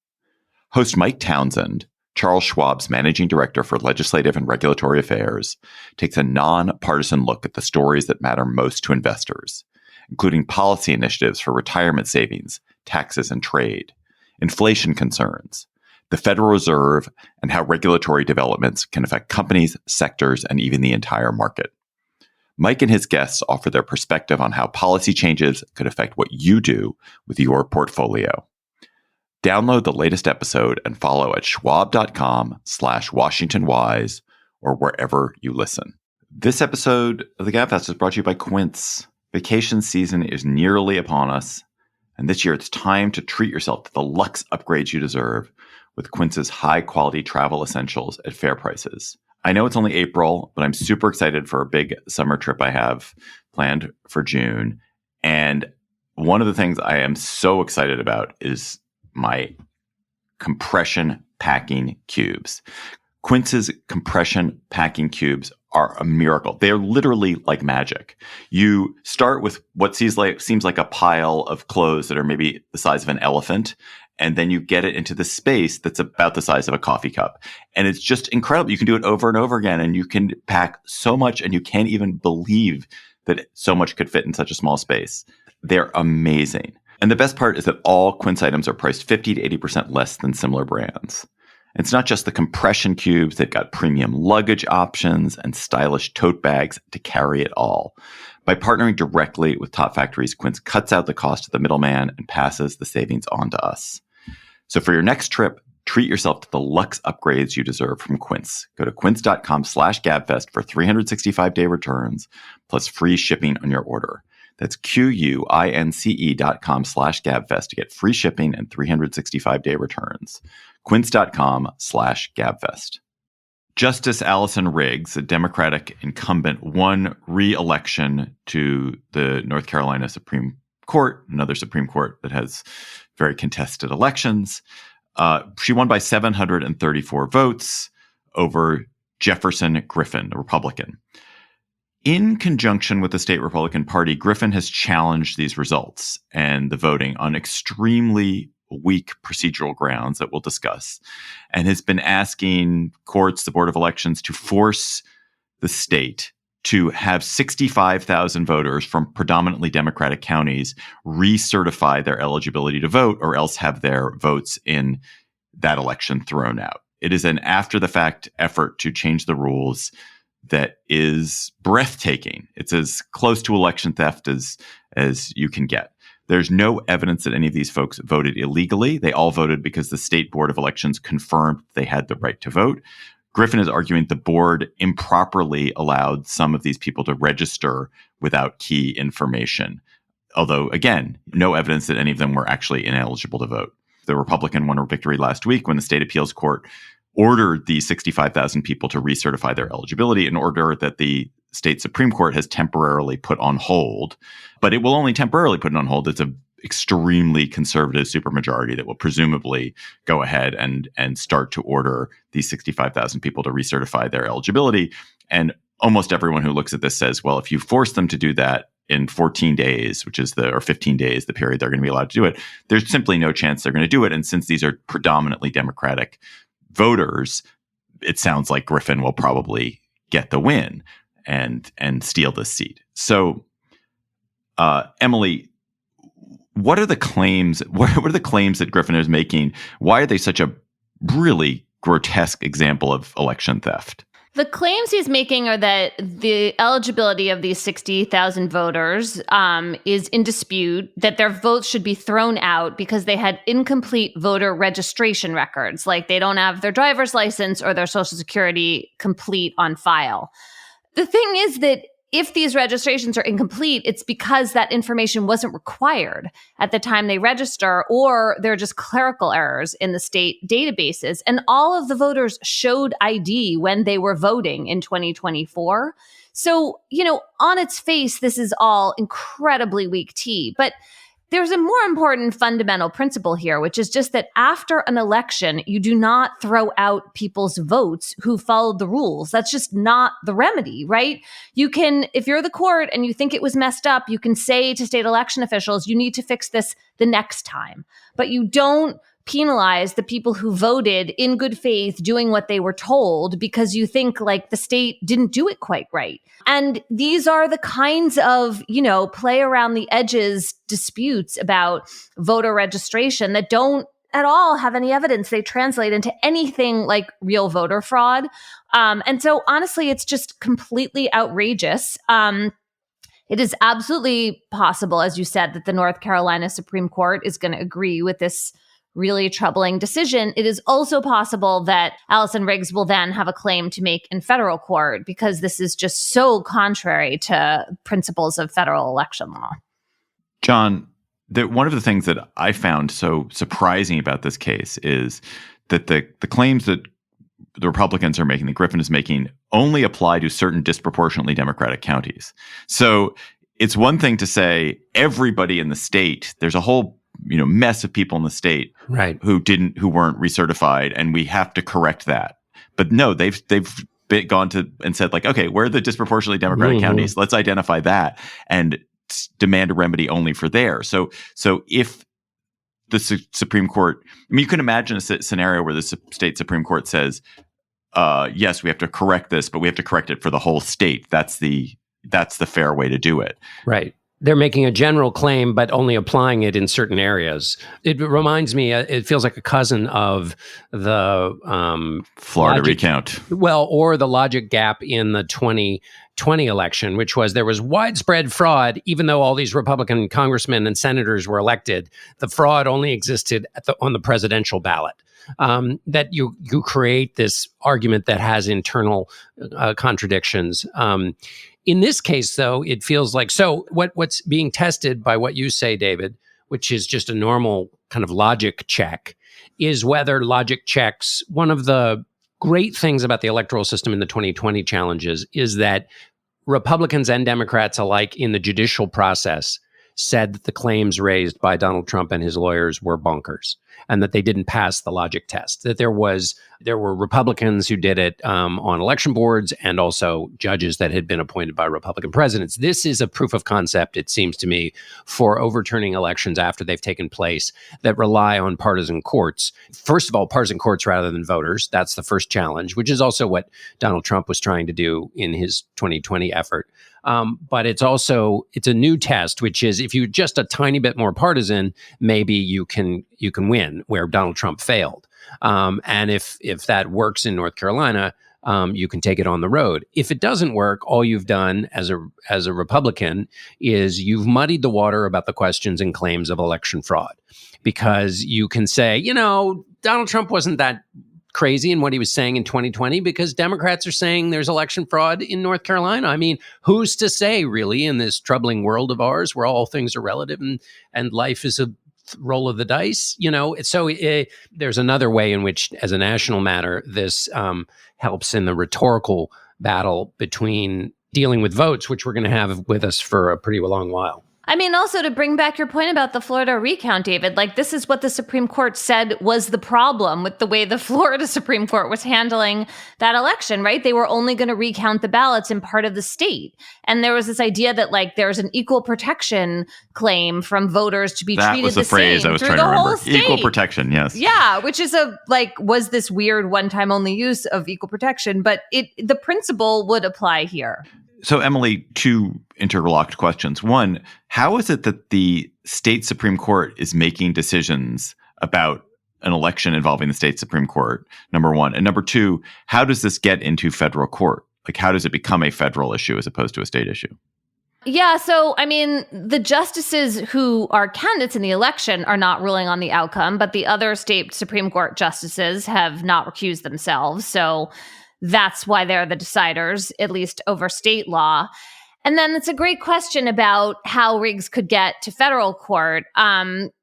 S1: Host Mike Townsend, Charles Schwab's managing director for legislative and regulatory affairs, takes a nonpartisan look at the stories that matter most to investors, including policy initiatives for retirement savings, taxes and trade, inflation concerns, the Federal Reserve, and how regulatory developments can affect companies, sectors, and even the entire market. Mike and his guests offer their perspective on how policy changes could affect what you do with your portfolio. Download the latest episode and follow at schwab.com/WashingtonWise or wherever you listen. This episode of the Gabfest is brought to you by Quince. Vacation season is nearly upon us, and this year it's time to treat yourself to the luxe upgrades you deserve with Quince's high-quality travel essentials at fair prices. I know it's only April, but I'm super excited for a big summer trip I have planned for June. And one of the things I am so excited about is my compression packing cubes. Quince's compression packing cubes are a miracle. They're literally like magic. You start with what seems like a pile of clothes that are maybe the size of an elephant, and then you get it into the space that's about the size of a coffee cup. And it's just incredible. You can do it over and over again, and you can pack so much, and you can't even believe that so much could fit in such a small space. They're amazing. And the best part is that all Quince items are priced 50 to 80% less than similar brands. It's not just the compression cubes. They've got premium luggage options and stylish tote bags to carry it all. By partnering directly with top factories, Quince cuts out the cost of the middleman and passes the savings on to us. So for your next trip, treat yourself to the luxe upgrades you deserve from Quince. Go to quince.com/Gabfest for 365-day returns, plus free shipping on your order. That's QUINCE.com/Gabfest to get free shipping and 365-day returns. Quince.com/Gabfest. Justice Allison Riggs, a Democratic incumbent, won re-election to the North Carolina Supreme Court, another Supreme Court that has very contested elections. She won by 734 votes over Jefferson Griffin, a Republican. In conjunction with the state Republican Party, Griffin has challenged these results and the voting on extremely weak procedural grounds that we'll discuss, and has been asking courts, the Board of Elections, to force the state to have 65,000 voters from predominantly Democratic counties recertify their eligibility to vote, or else have their votes in that election thrown out. It is an after-the-fact effort to change the rules that is breathtaking. It's as close to election theft as you can get. There's no evidence that any of these folks voted illegally. They all voted because the state Board of Elections confirmed they had the right to vote. Griffin is arguing the board improperly allowed some of these people to register without key information. Although, again, no evidence that any of them were actually ineligible to vote. The Republican won a victory last week when the state appeals court ordered the 65,000 people to recertify their eligibility, in order that the state Supreme Court has temporarily put on hold. But it will only temporarily put it on hold. It's an extremely conservative supermajority that will presumably go ahead and start to order these 65,000 people to recertify their eligibility. And almost everyone who looks at this says, well, if you force them to do that in 14 days, which is or 15 days, the period they're going to be allowed to do it, there's simply no chance they're going to do it. And since these are predominantly Democratic voters, it sounds like Griffin will probably get the win and steal this seat. So, Emily, what are the claims? What are the claims that Griffin is making? Why are they such a really grotesque example of election theft?
S4: The claims he's making are that the eligibility of these 60,000 voters is in dispute, that their votes should be thrown out because they had incomplete voter registration records, like they don't have their driver's license or their Social Security complete on file. The thing is that if these registrations are incomplete, it's because that information wasn't required at the time they register, or they're just clerical errors in the state databases. And all of the voters showed ID when they were voting in 2024. So, on its face, this is all incredibly weak tea. But there's a more important fundamental principle here, which is just that after an election, you do not throw out people's votes who followed the rules. That's just not the remedy, right? You can, if you're the court and you think it was messed up, you can say to state election officials, you need to fix this the next time. But you don't penalize the people who voted in good faith doing what they were told because you think like the state didn't do it quite right. And these are the kinds of, play around the edges disputes about voter registration that don't at all have any evidence they translate into anything like real voter fraud. And so honestly, it's just completely outrageous. It is absolutely possible, as you said, that the North Carolina Supreme Court is going to agree with this really troubling decision. It is also possible that Allison Riggs will then have a claim to make in federal court because this is just so contrary to principles of federal election law.
S1: John, one of the things that I found so surprising about this case is that the claims that the Republicans are making, that Griffin is making, only apply to certain disproportionately Democratic counties. So it's one thing to say everybody in the state, there's a whole mess of people in the state who weren't recertified, and we have to correct that. But no, they've gone to and said like, okay, where are the disproportionately Democratic counties? Let's identify that and demand a remedy only for there. So if the Supreme Court, you can imagine a scenario where the state Supreme Court says, yes, we have to correct this, but we have to correct it for the whole state. That's the fair way to do it.
S3: Right. They're making a general claim, but only applying it in certain areas. It reminds me, it feels like a cousin of the
S1: Florida recount.
S3: Well, or the logic gap in the 2020 election, which was there was widespread fraud, even though all these Republican congressmen and senators were elected. The fraud only existed on the presidential ballot. That you create this argument that has internal contradictions. In this case, though, it feels like, so what's being tested by what you say, David, which is just a normal kind of logic check, is whether logic checks, one of the great things about the electoral system in the 2020 challenges is that Republicans and Democrats alike in the judicial process said that the claims raised by Donald Trump and his lawyers were bonkers and that they didn't pass the logic test, that there were Republicans who did it on election boards and also judges that had been appointed by Republican presidents. This is a proof of concept, it seems to me, for overturning elections after they've taken place that rely on partisan courts. First of all, partisan courts rather than voters. That's the first challenge, which is also what Donald Trump was trying to do in his 2020 effort. But it's a new test, which is if you're just a tiny bit more partisan, maybe you can win where Donald Trump failed. And if that works in North Carolina, you can take it on the road. If it doesn't work, all you've done as a Republican is you've muddied the water about the questions and claims of election fraud, because you can say, Donald Trump wasn't that crazy in what he was saying in 2020 because Democrats are saying there's election fraud in North Carolina. I mean, who's to say really in this troubling world of ours where all things are relative and life is a roll of the dice, So there's another way in which, as a national matter, this helps in the rhetorical battle between dealing with votes, which we're going to have with us for a pretty long while.
S4: I mean, also to bring back your point about the Florida recount, David, like this is what the Supreme Court said was the problem with the way the Florida Supreme Court was handling that election, right? They were only going to recount the ballots in part of the state. And there was this idea that like there's an equal protection claim from voters to be treated the same. That was the phrase
S1: I was trying to remember. Equal protection, yes.
S4: Yeah, which is was this weird one-time only use of equal protection, but the principle would apply here.
S1: So, Emily, two interlocked questions. One, how is it that the state Supreme Court is making decisions about an election involving the state Supreme Court, number one? And number two, how does this get into federal court? Like, how does it become a federal issue as opposed to a state issue?
S4: Yeah, so, I mean, the justices who are candidates in the election are not ruling on the outcome, but the other state Supreme Court justices have not recused themselves. So that's why they're the deciders, at least over state law. And then it's a great question about how Riggs could get to federal court.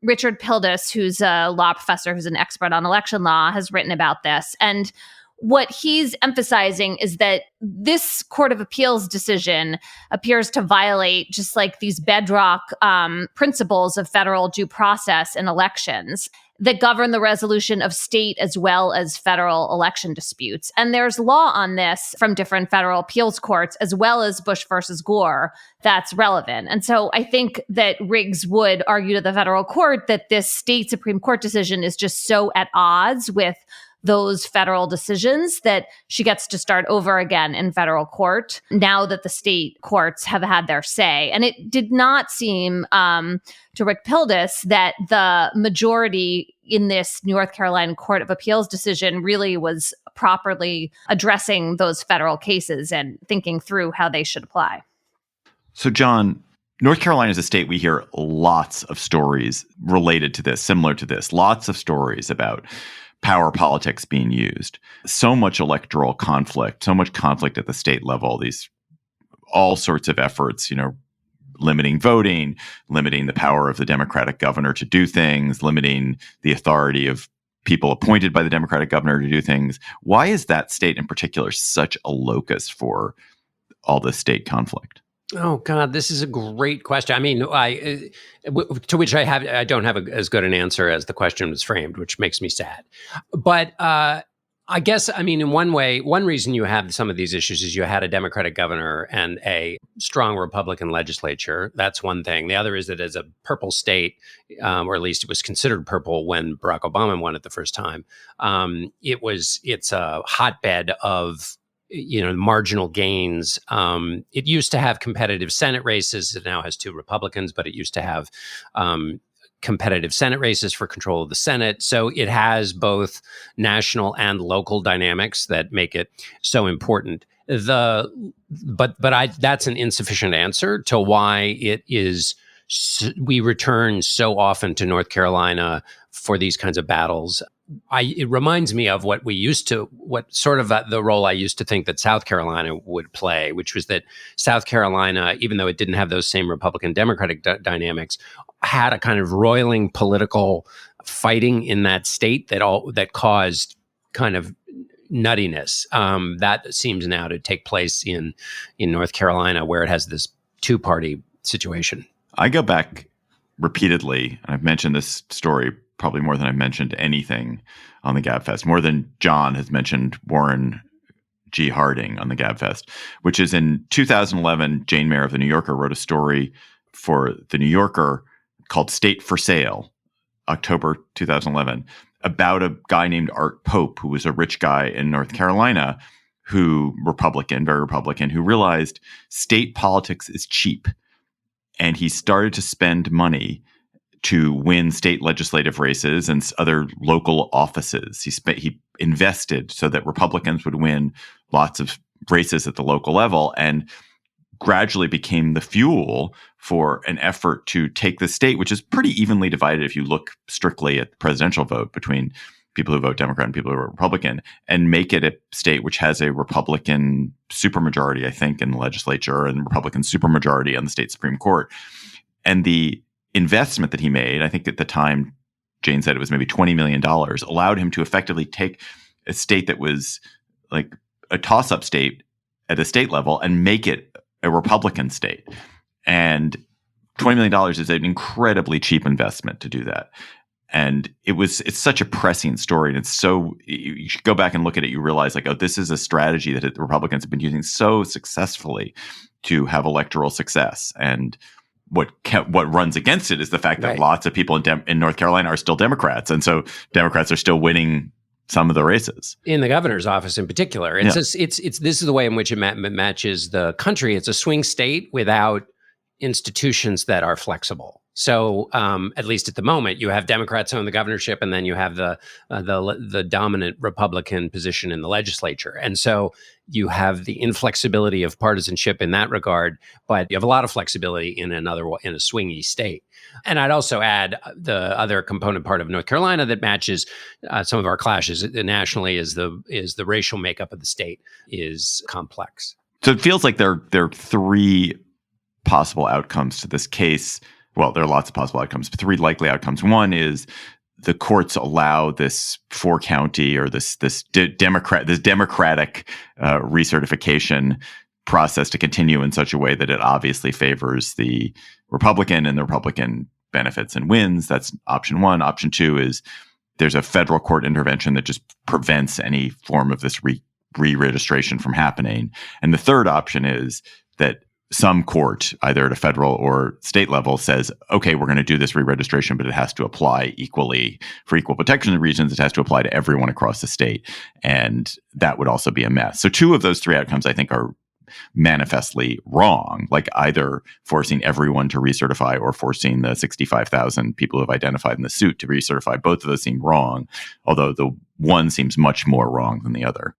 S4: Richard Pildes, who's a law professor, who's an expert on election law, has written about this. And what he's emphasizing is that this Court of Appeals decision appears to violate just like these bedrock principles of federal due process in elections that govern the resolution of state as well as federal election disputes. And there's law on this from different federal appeals courts, as well as Bush versus Gore, that's relevant. And so I think that Riggs would argue to the federal court that this state Supreme Court decision is just so at odds with those federal decisions that she gets to start over again in federal court now that the state courts have had their say. And it did not seem to Rick Pildes that the majority in this North Carolina Court of Appeals decision really was properly addressing those federal cases and thinking through how they should apply.
S1: So, John, North Carolina is a state we hear lots of stories related to this, similar to this, lots of stories about power politics being used. So much electoral conflict, so much conflict at the state level, these all sorts of efforts, limiting voting, limiting the power of the Democratic governor to do things, limiting the authority of people appointed by the Democratic governor to do things. Why is that state in particular such a locus for all this state conflict?
S3: Oh God, this is a great question. I mean, to which I don't have as good an answer as the question was framed, which makes me sad. But I guess, I mean, in one way, one reason you have some of these issues is you had a Democratic governor and a strong Republican legislature. That's one thing. The other is that as a purple state, or at least it was considered purple when Barack Obama won it the first time, it's a hotbed of marginal gains. It used to have competitive Senate races. It now has two Republicans, but it used to have competitive Senate races for control of the Senate. So it has both national and local dynamics that make it so important. That's an insufficient answer to why it is. We return so often to North Carolina for these kinds of battles. It reminds me of what sort of the role I used to think that South Carolina would play, which was that South Carolina, even though it didn't have those same Republican Democratic dynamics, had a kind of roiling political fighting in that state that caused kind of nuttiness. That seems now to take place in North Carolina, where it has this two-party situation.
S1: I go back repeatedly, and I've mentioned this story probably more than I've mentioned anything on the Gabfest, more than John has mentioned Warren G. Harding on the Gabfest, which is in 2011, Jane Mayer of The New Yorker wrote a story for The New Yorker called State for Sale, October 2011, about a guy named Art Pope, who was a rich guy in North Carolina, very Republican, who realized state politics is cheap. And he started to spend money to win state legislative races and other local offices. He invested so that Republicans would win lots of races at the local level, and gradually became the fuel for an effort to take the state, which is pretty evenly divided if you look strictly at the presidential vote between people who vote Democrat and people who vote Republican, and make it a state which has a Republican supermajority, I think, in the legislature, and Republican supermajority on the state Supreme Court. And the investment that he made, I think at the time, Jane said it was maybe $20 million, allowed him to effectively take a state that was like a toss-up state at a state level and make it a Republican state. And $20 million is an incredibly cheap investment to do that. And it's such a pressing story. And you should go back and look at it. You realize like, oh, this is a strategy that the Republicans have been using so successfully to have electoral success. And what runs against it is the fact that lots of people in North Carolina are still Democrats. And so Democrats are still winning some of the races.
S3: In the governor's office in particular. This is the way in which it matches the country. It's a swing state without institutions that are flexible. So at least at the moment, you have Democrats own the governorship, and then you have the dominant Republican position in the legislature. And so you have the inflexibility of partisanship in that regard, but you have a lot of flexibility in a swingy state. And I'd also add the other component part of North Carolina that matches some of our clashes nationally is the racial makeup of the state is complex.
S1: So it feels like there are three possible outcomes to this case. Well, there are lots of possible outcomes, but three likely outcomes. One is the courts allow this 4-county or this democratic recertification process to continue in such a way that it obviously favors the Republican, and the Republican benefits and wins. That's option one. Option two is there's a federal court intervention that just prevents any form of this re-registration from happening. And the third option is that some court, either at a federal or state level, says, okay, we're going to do this re-registration, but it has to apply equally for equal protection reasons. It has to apply to everyone across the state. And that would also be a mess. So two of those three outcomes, I think, are manifestly wrong, like either forcing everyone to recertify or forcing the 65,000 people who have identified in the suit to recertify. Both of those seem wrong, although the one seems much more wrong than the other.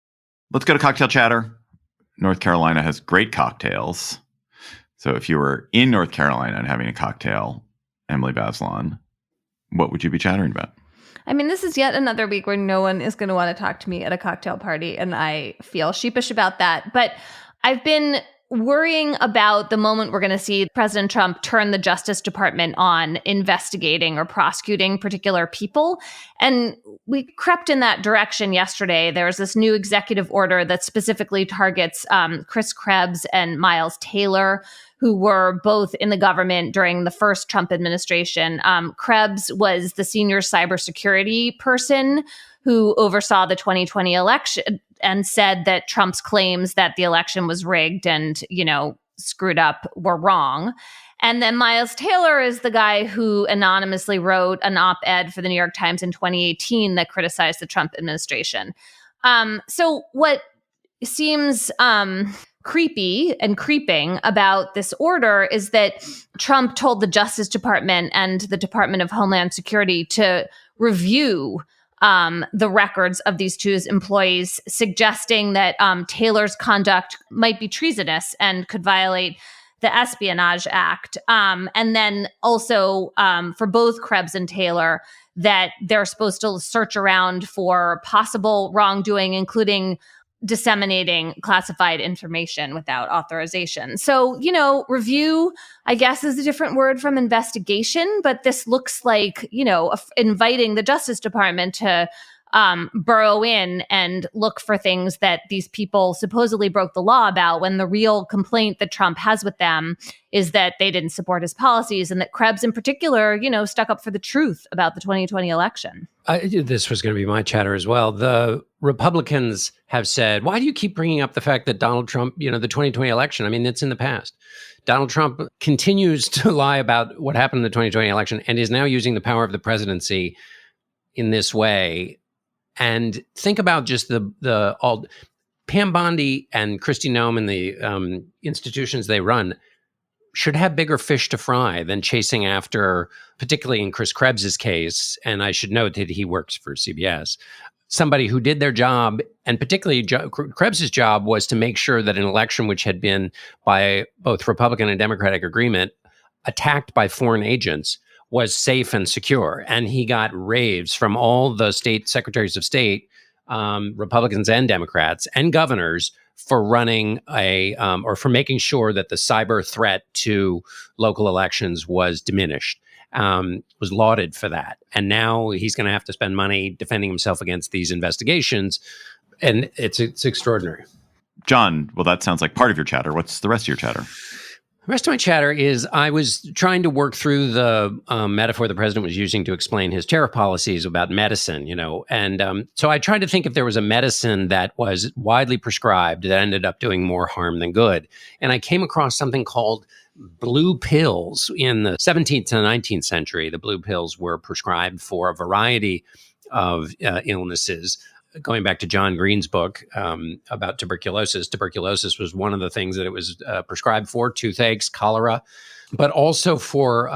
S1: Let's go to cocktail chatter. North Carolina has great cocktails. So if you were in North Carolina and having a cocktail, Emily Bazelon, what would you be chattering about?
S4: I mean, this is yet another week where no one is going to want to talk to me at a cocktail party, and I feel sheepish about that. But I've been worrying about the moment we're going to see President Trump turn the Justice Department on investigating or prosecuting particular people. And we crept in that direction yesterday. There's this new executive order that specifically targets Chris Krebs and Miles Taylor, who were both in the government during the first Trump administration. Krebs was the senior cybersecurity person who oversaw the 2020 election and said that Trump's claims that the election was rigged and, screwed up were wrong. And then Miles Taylor is the guy who anonymously wrote an op-ed for the New York Times in 2018 that criticized the Trump administration. So what seems creepy and creeping about this order is that Trump told the Justice Department and the Department of Homeland Security to review the records of these two employees, suggesting that Taylor's conduct might be treasonous and could violate the Espionage Act. And then also for both Krebs and Taylor, that they're supposed to search around for possible wrongdoing, including disseminating classified information without authorization. So, review, I guess, is a different word from investigation, but this looks like, inviting the Justice Department to burrow in and look for things that these people supposedly broke the law about, when the real complaint that Trump has with them is that they didn't support his policies, and that Krebs in particular, stuck up for the truth about the 2020 election.
S3: This was going to be my chatter as well. The Republicans have said, why do you keep bringing up the fact that Donald Trump, the 2020 election? I mean, it's in the past. Donald Trump continues to lie about what happened in the 2020 election and is now using the power of the presidency in this way. And think about just all Pam Bondi and Kristi Noem and the institutions they run should have bigger fish to fry than chasing after, particularly in Chris Krebs's case. And I should note that he works for CBS, somebody who did their job, and particularly Krebs's job was to make sure that an election which had been, by both Republican and Democratic agreement, attacked by foreign agents, was safe and secure. And he got raves from all the state secretaries of state, Republicans and Democrats and governors, for running or for making sure that the cyber threat to local elections was diminished, was lauded for that. And now he's going to have to spend money defending himself against these investigations. And it's extraordinary.
S1: John, well, that sounds like part of your chatter. What's the rest of your chatter?
S3: The rest of my chatter is I was trying to work through the metaphor the president was using to explain his tariff policies about medicine, and so I tried to think if there was a medicine that was widely prescribed that ended up doing more harm than good. And I came across something called blue pills. In the 17th to the 19th century, the blue pills were prescribed for a variety of illnesses. Going back to John Green's book about tuberculosis, tuberculosis was one of the things that it was prescribed for, toothaches, cholera, but also for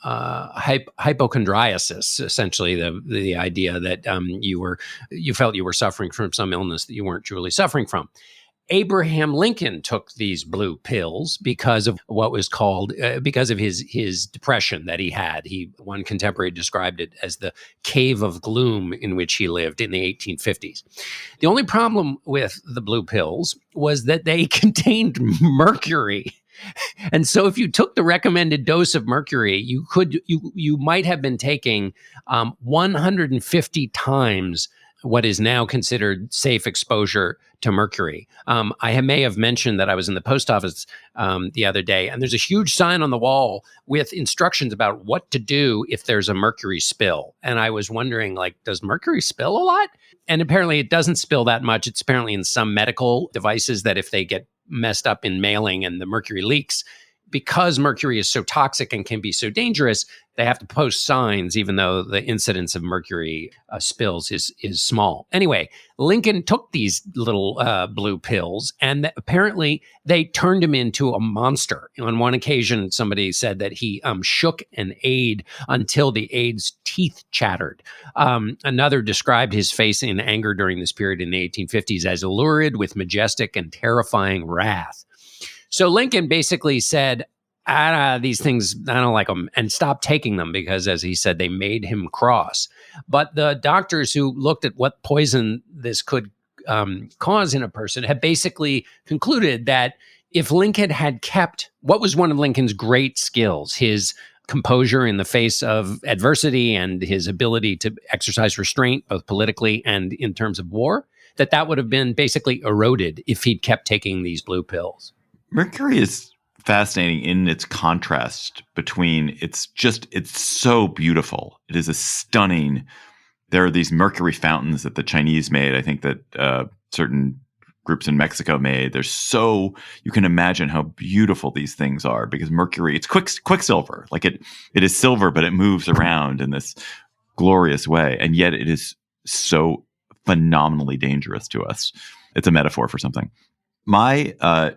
S3: hypochondriasis, essentially the idea that you felt you were suffering from some illness that you weren't truly suffering from. Abraham Lincoln took these blue pills because of what was called, because of his depression that he had. One contemporary described it as the cave of gloom in which he lived in the 1850s. The only problem with the blue pills was that they contained mercury. And so if you took the recommended dose of mercury, you might have been taking 150 times what is now considered safe exposure to mercury. I may have mentioned that I was in the post office the other day, and there's a huge sign on the wall with instructions about what to do if there's a mercury spill. And I was wondering, does mercury spill a lot? And apparently it doesn't spill that much. It's apparently in some medical devices that if they get messed up in mailing and the mercury leaks, because mercury is so toxic and can be so dangerous, they have to post signs, even though the incidence of mercury spills is small. Anyway, Lincoln took these little blue pills, and apparently they turned him into a monster. On one occasion, somebody said that he shook an aide until the aide's teeth chattered. Another described his face in anger during this period in the 1850s as lurid with majestic and terrifying wrath. So Lincoln basically said, these things, I don't like them, and stopped taking them because, as he said, they made him cross. But the doctors who looked at what poison this could cause in a person had basically concluded that if Lincoln had kept what was one of Lincoln's great skills, his composure in the face of adversity and his ability to exercise restraint, both politically and in terms of war, that would have been basically eroded if he'd kept taking these blue pills.
S1: Mercury is fascinating in its contrast between it's so beautiful. It is a stunning. There are these mercury fountains that the Chinese made. I think that certain groups in Mexico made. You can imagine how beautiful these things are because mercury, it's quicksilver. It is silver, but it moves around in this glorious way. And yet it is so phenomenally dangerous to us. It's a metaphor for something. My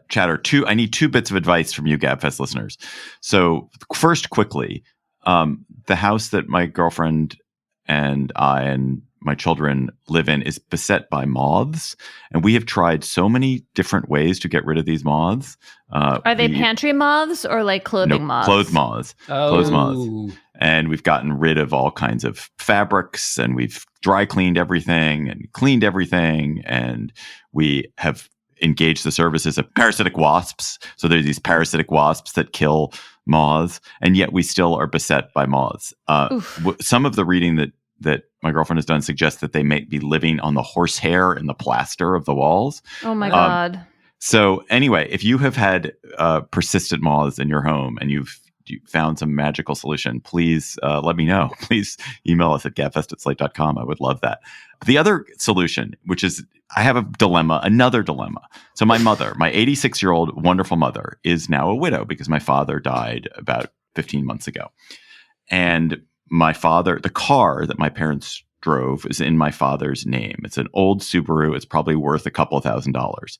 S1: chatter, I need two bits of advice from you, Gabfest listeners. So first, quickly, the house that my girlfriend and I and my children live in is beset by moths. And we have tried so many different ways to get rid of these moths.
S4: Are they pantry moths or clothing moths?
S1: Clothes moths.
S3: Oh.
S1: Clothes moths. And we've gotten rid of all kinds of fabrics, and we've dry cleaned everything and cleaned everything. And we have engage the services of parasitic wasps. So there's these parasitic wasps that kill moths, and yet we still are beset by moths. Some of the reading that my girlfriend has done suggests that they may be living on the horsehair and the plaster of the walls.
S4: Oh my God.
S1: So anyway, if you have had persistent moths in your home and you found some magical solution, please let me know. Please email us at gabfest@slate.com. I would love that. The other solution, which is, I have another dilemma. So my mother, my 86-year-old wonderful mother, is now a widow because my father died about 15 months ago. And the car that my parents drove is in my father's name. It's an old Subaru. It's probably worth a couple of $1,000s.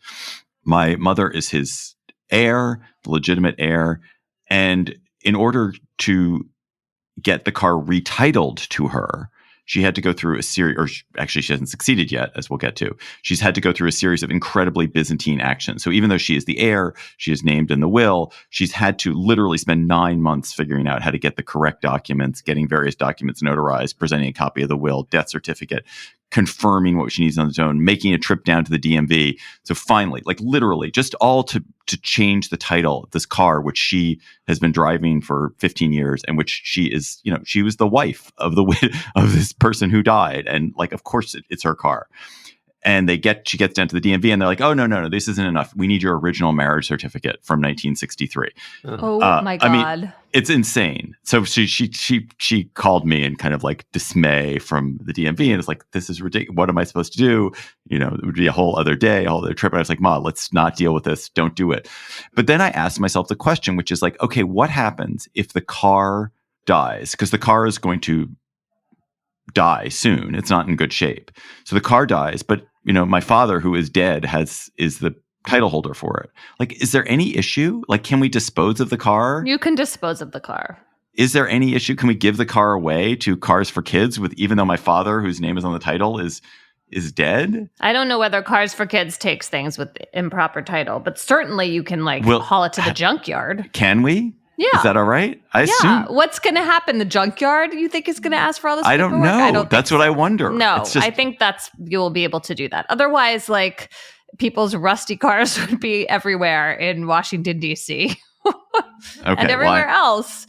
S1: My mother is his heir, the legitimate heir. And in order to get the car retitled to her, she had to go through a series, or actually she hasn't succeeded yet, as we'll get to. She's had to go through a series of incredibly Byzantine actions. So even though she is the heir, she is named in the will, she's had to literally spend 9 months figuring out how to get the correct documents, getting various documents notarized, presenting a copy of the will, death certificate, confirming what she needs on its own, making a trip down to the DMV. So finally, literally, just all to change the title of this car, which she has been driving for 15 years, and which she is, she was the wife of of this person who died, and of course it's her car. And she gets down to the DMV and they're like, oh, no, this isn't enough. We need your original marriage certificate from 1963.
S4: Oh my God.
S1: I mean, it's insane. So she called me in kind of like dismay from the DMV and it's like, this is ridiculous. What am I supposed to do? You know, it would be a whole other day, a whole other trip. And I was like, Ma, let's not deal with this. Don't do it. But then I asked myself the question, which is like, okay, what happens if the car dies? Because the car is going to die soon. It's not in good shape. So the car dies, but you know, my father, who is dead, is the title holder for it. Like, is there any issue? Like, can we dispose of the car?
S4: You can dispose of the car.
S1: Is there any issue? Can we give the car away to Cars for Kids even though my father, whose name is on the title, is dead?
S4: I don't know whether Cars for Kids takes things with improper title, but certainly you can haul it to the junkyard.
S1: Can we?
S4: Yeah.
S1: Is that all right? I assume.
S4: What's going to happen? The junkyard, you think is going to ask for all this
S1: I don't
S4: paperwork?
S1: know. That's what I wonder.
S4: No, I think you will be able to do that. Otherwise, like, people's rusty cars would be everywhere in Washington, D.C. and everywhere else.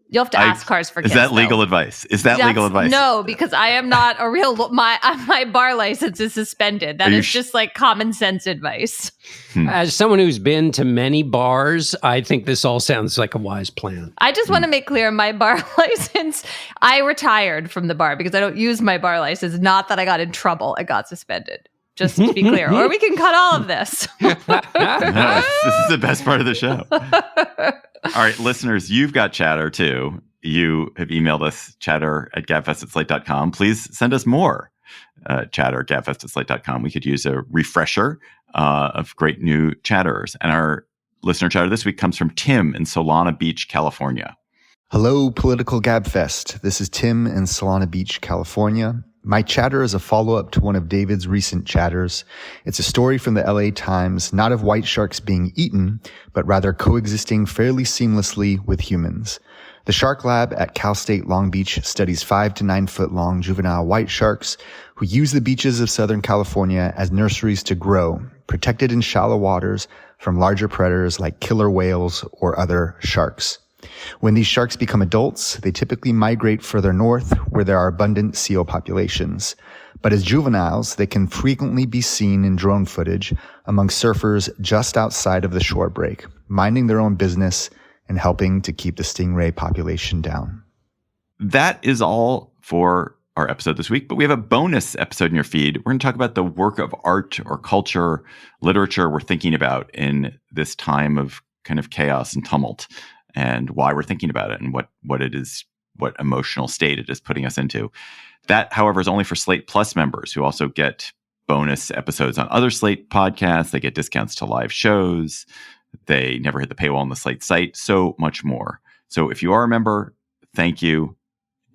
S4: You'll have to ask Cars for Kids.
S1: Is that legal advice? That's legal advice?
S4: No, because I am not a real... My bar license is suspended. That is just like common sense advice.
S3: As someone who's been to many bars, I think this all sounds like a wise plan.
S4: I just want to make clear, my bar license, I retired from the bar because I don't use my bar license. Not that I got in trouble. I got suspended. Just to be clear. Or we can cut all of this.
S1: No, this is the best part of the show. All right, listeners, you've got chatter too. You have emailed us, chatter@gabfest@slate.com. Please send us more chatter@gabfest@slate.com. We could use a refresher of great new chatterers. And our listener chatter this week comes from Tim in Solana Beach, California.
S8: Hello, Political Gabfest. This is Tim in Solana Beach, California. My chatter is a follow-up to one of David's recent chatters. It's a story from the LA Times, not of white sharks being eaten, but rather coexisting fairly seamlessly with humans. The Shark Lab at Cal State Long Beach studies 5 to 9 foot long juvenile white sharks who use the beaches of Southern California as nurseries to grow, protected in shallow waters from larger predators like killer whales or other sharks. When these sharks become adults, they typically migrate further north where there are abundant seal populations. But as juveniles, they can frequently be seen in drone footage among surfers just outside of the shore break, minding their own business and helping to keep the stingray population down.
S1: That is all for our episode this week, but we have a bonus episode in your feed. We're going to talk about the work of art or culture, literature we're thinking about in this time of kind of chaos and tumult, and why we're thinking about it and what it is, what emotional state it is putting us into. That, however, is only for Slate Plus members who also get bonus episodes on other Slate podcasts. They get discounts to live shows. They never hit the paywall on the Slate site, so much more. So if you are a member, thank you.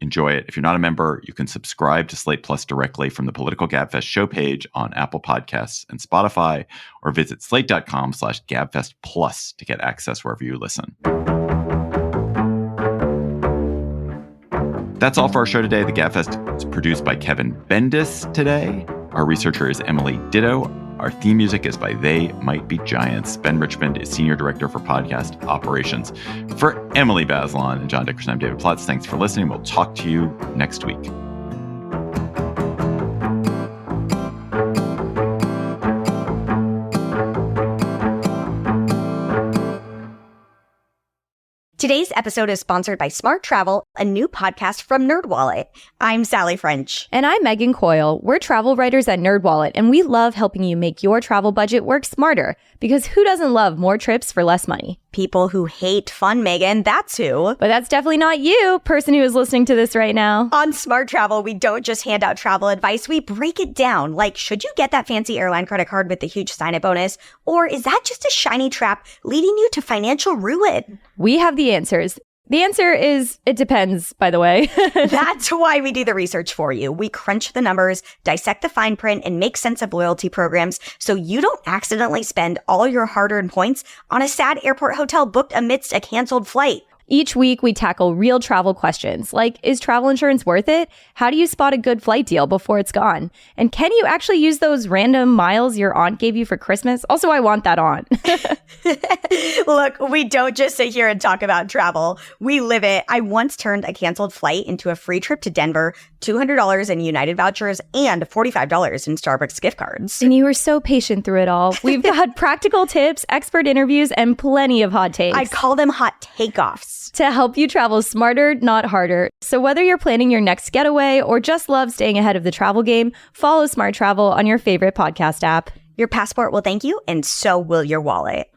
S1: Enjoy it. If you're not a member, you can subscribe to Slate Plus directly from the Political Gabfest show page on Apple Podcasts and Spotify, or visit slate.com/Gabfest Plus to get access wherever you listen. That's all for our show today. The Gabfest is produced by Kevin Bendis today. Our researcher is Emily Ditto. Our theme music is by They Might Be Giants. Ben Richmond is Senior Director for Podcast Operations. For Emily Bazelon and John Dickerson, I'm David Plotz. Thanks for listening. We'll talk to you next week.
S9: Today's episode is sponsored by Smart Travel, a new podcast from NerdWallet. I'm Sally French.
S10: And I'm Megan Coyle. We're travel writers at NerdWallet, and we love helping you make your travel budget work smarter. Because who doesn't love more trips for less money?
S9: People who hate fun, Megan, that's who.
S10: But that's definitely not you, person who is listening to this right now.
S9: On Smart Travel, we don't just hand out travel advice, we break it down. Like, should you get that fancy airline credit card with the huge sign-up bonus? Or is that just a shiny trap leading you to financial ruin?
S10: We have the answers. The answer is, it depends, by the way.
S9: That's why we do the research for you. We crunch the numbers, dissect the fine print, and make sense of loyalty programs so you don't accidentally spend all your hard-earned points on a sad airport hotel booked amidst a canceled flight.
S10: Each week, we tackle real travel questions like, is travel insurance worth it? How do you spot a good flight deal before it's gone? And can you actually use those random miles your aunt gave you for Christmas? Also, I want that aunt.
S9: Look, we don't just sit here and talk about travel. We live it. I once turned a canceled flight into a free trip to Denver, $200 in United vouchers, and $45 in Starbucks gift cards.
S10: And you were so patient through it all. We've got practical tips, expert interviews, and plenty of hot takes.
S9: I'd call them hot takeoffs.
S10: To help you travel smarter, not harder. So whether you're planning your next getaway or just love staying ahead of the travel game, follow Smart Travel on your favorite podcast app.
S9: Your passport will thank you, and so will your wallet.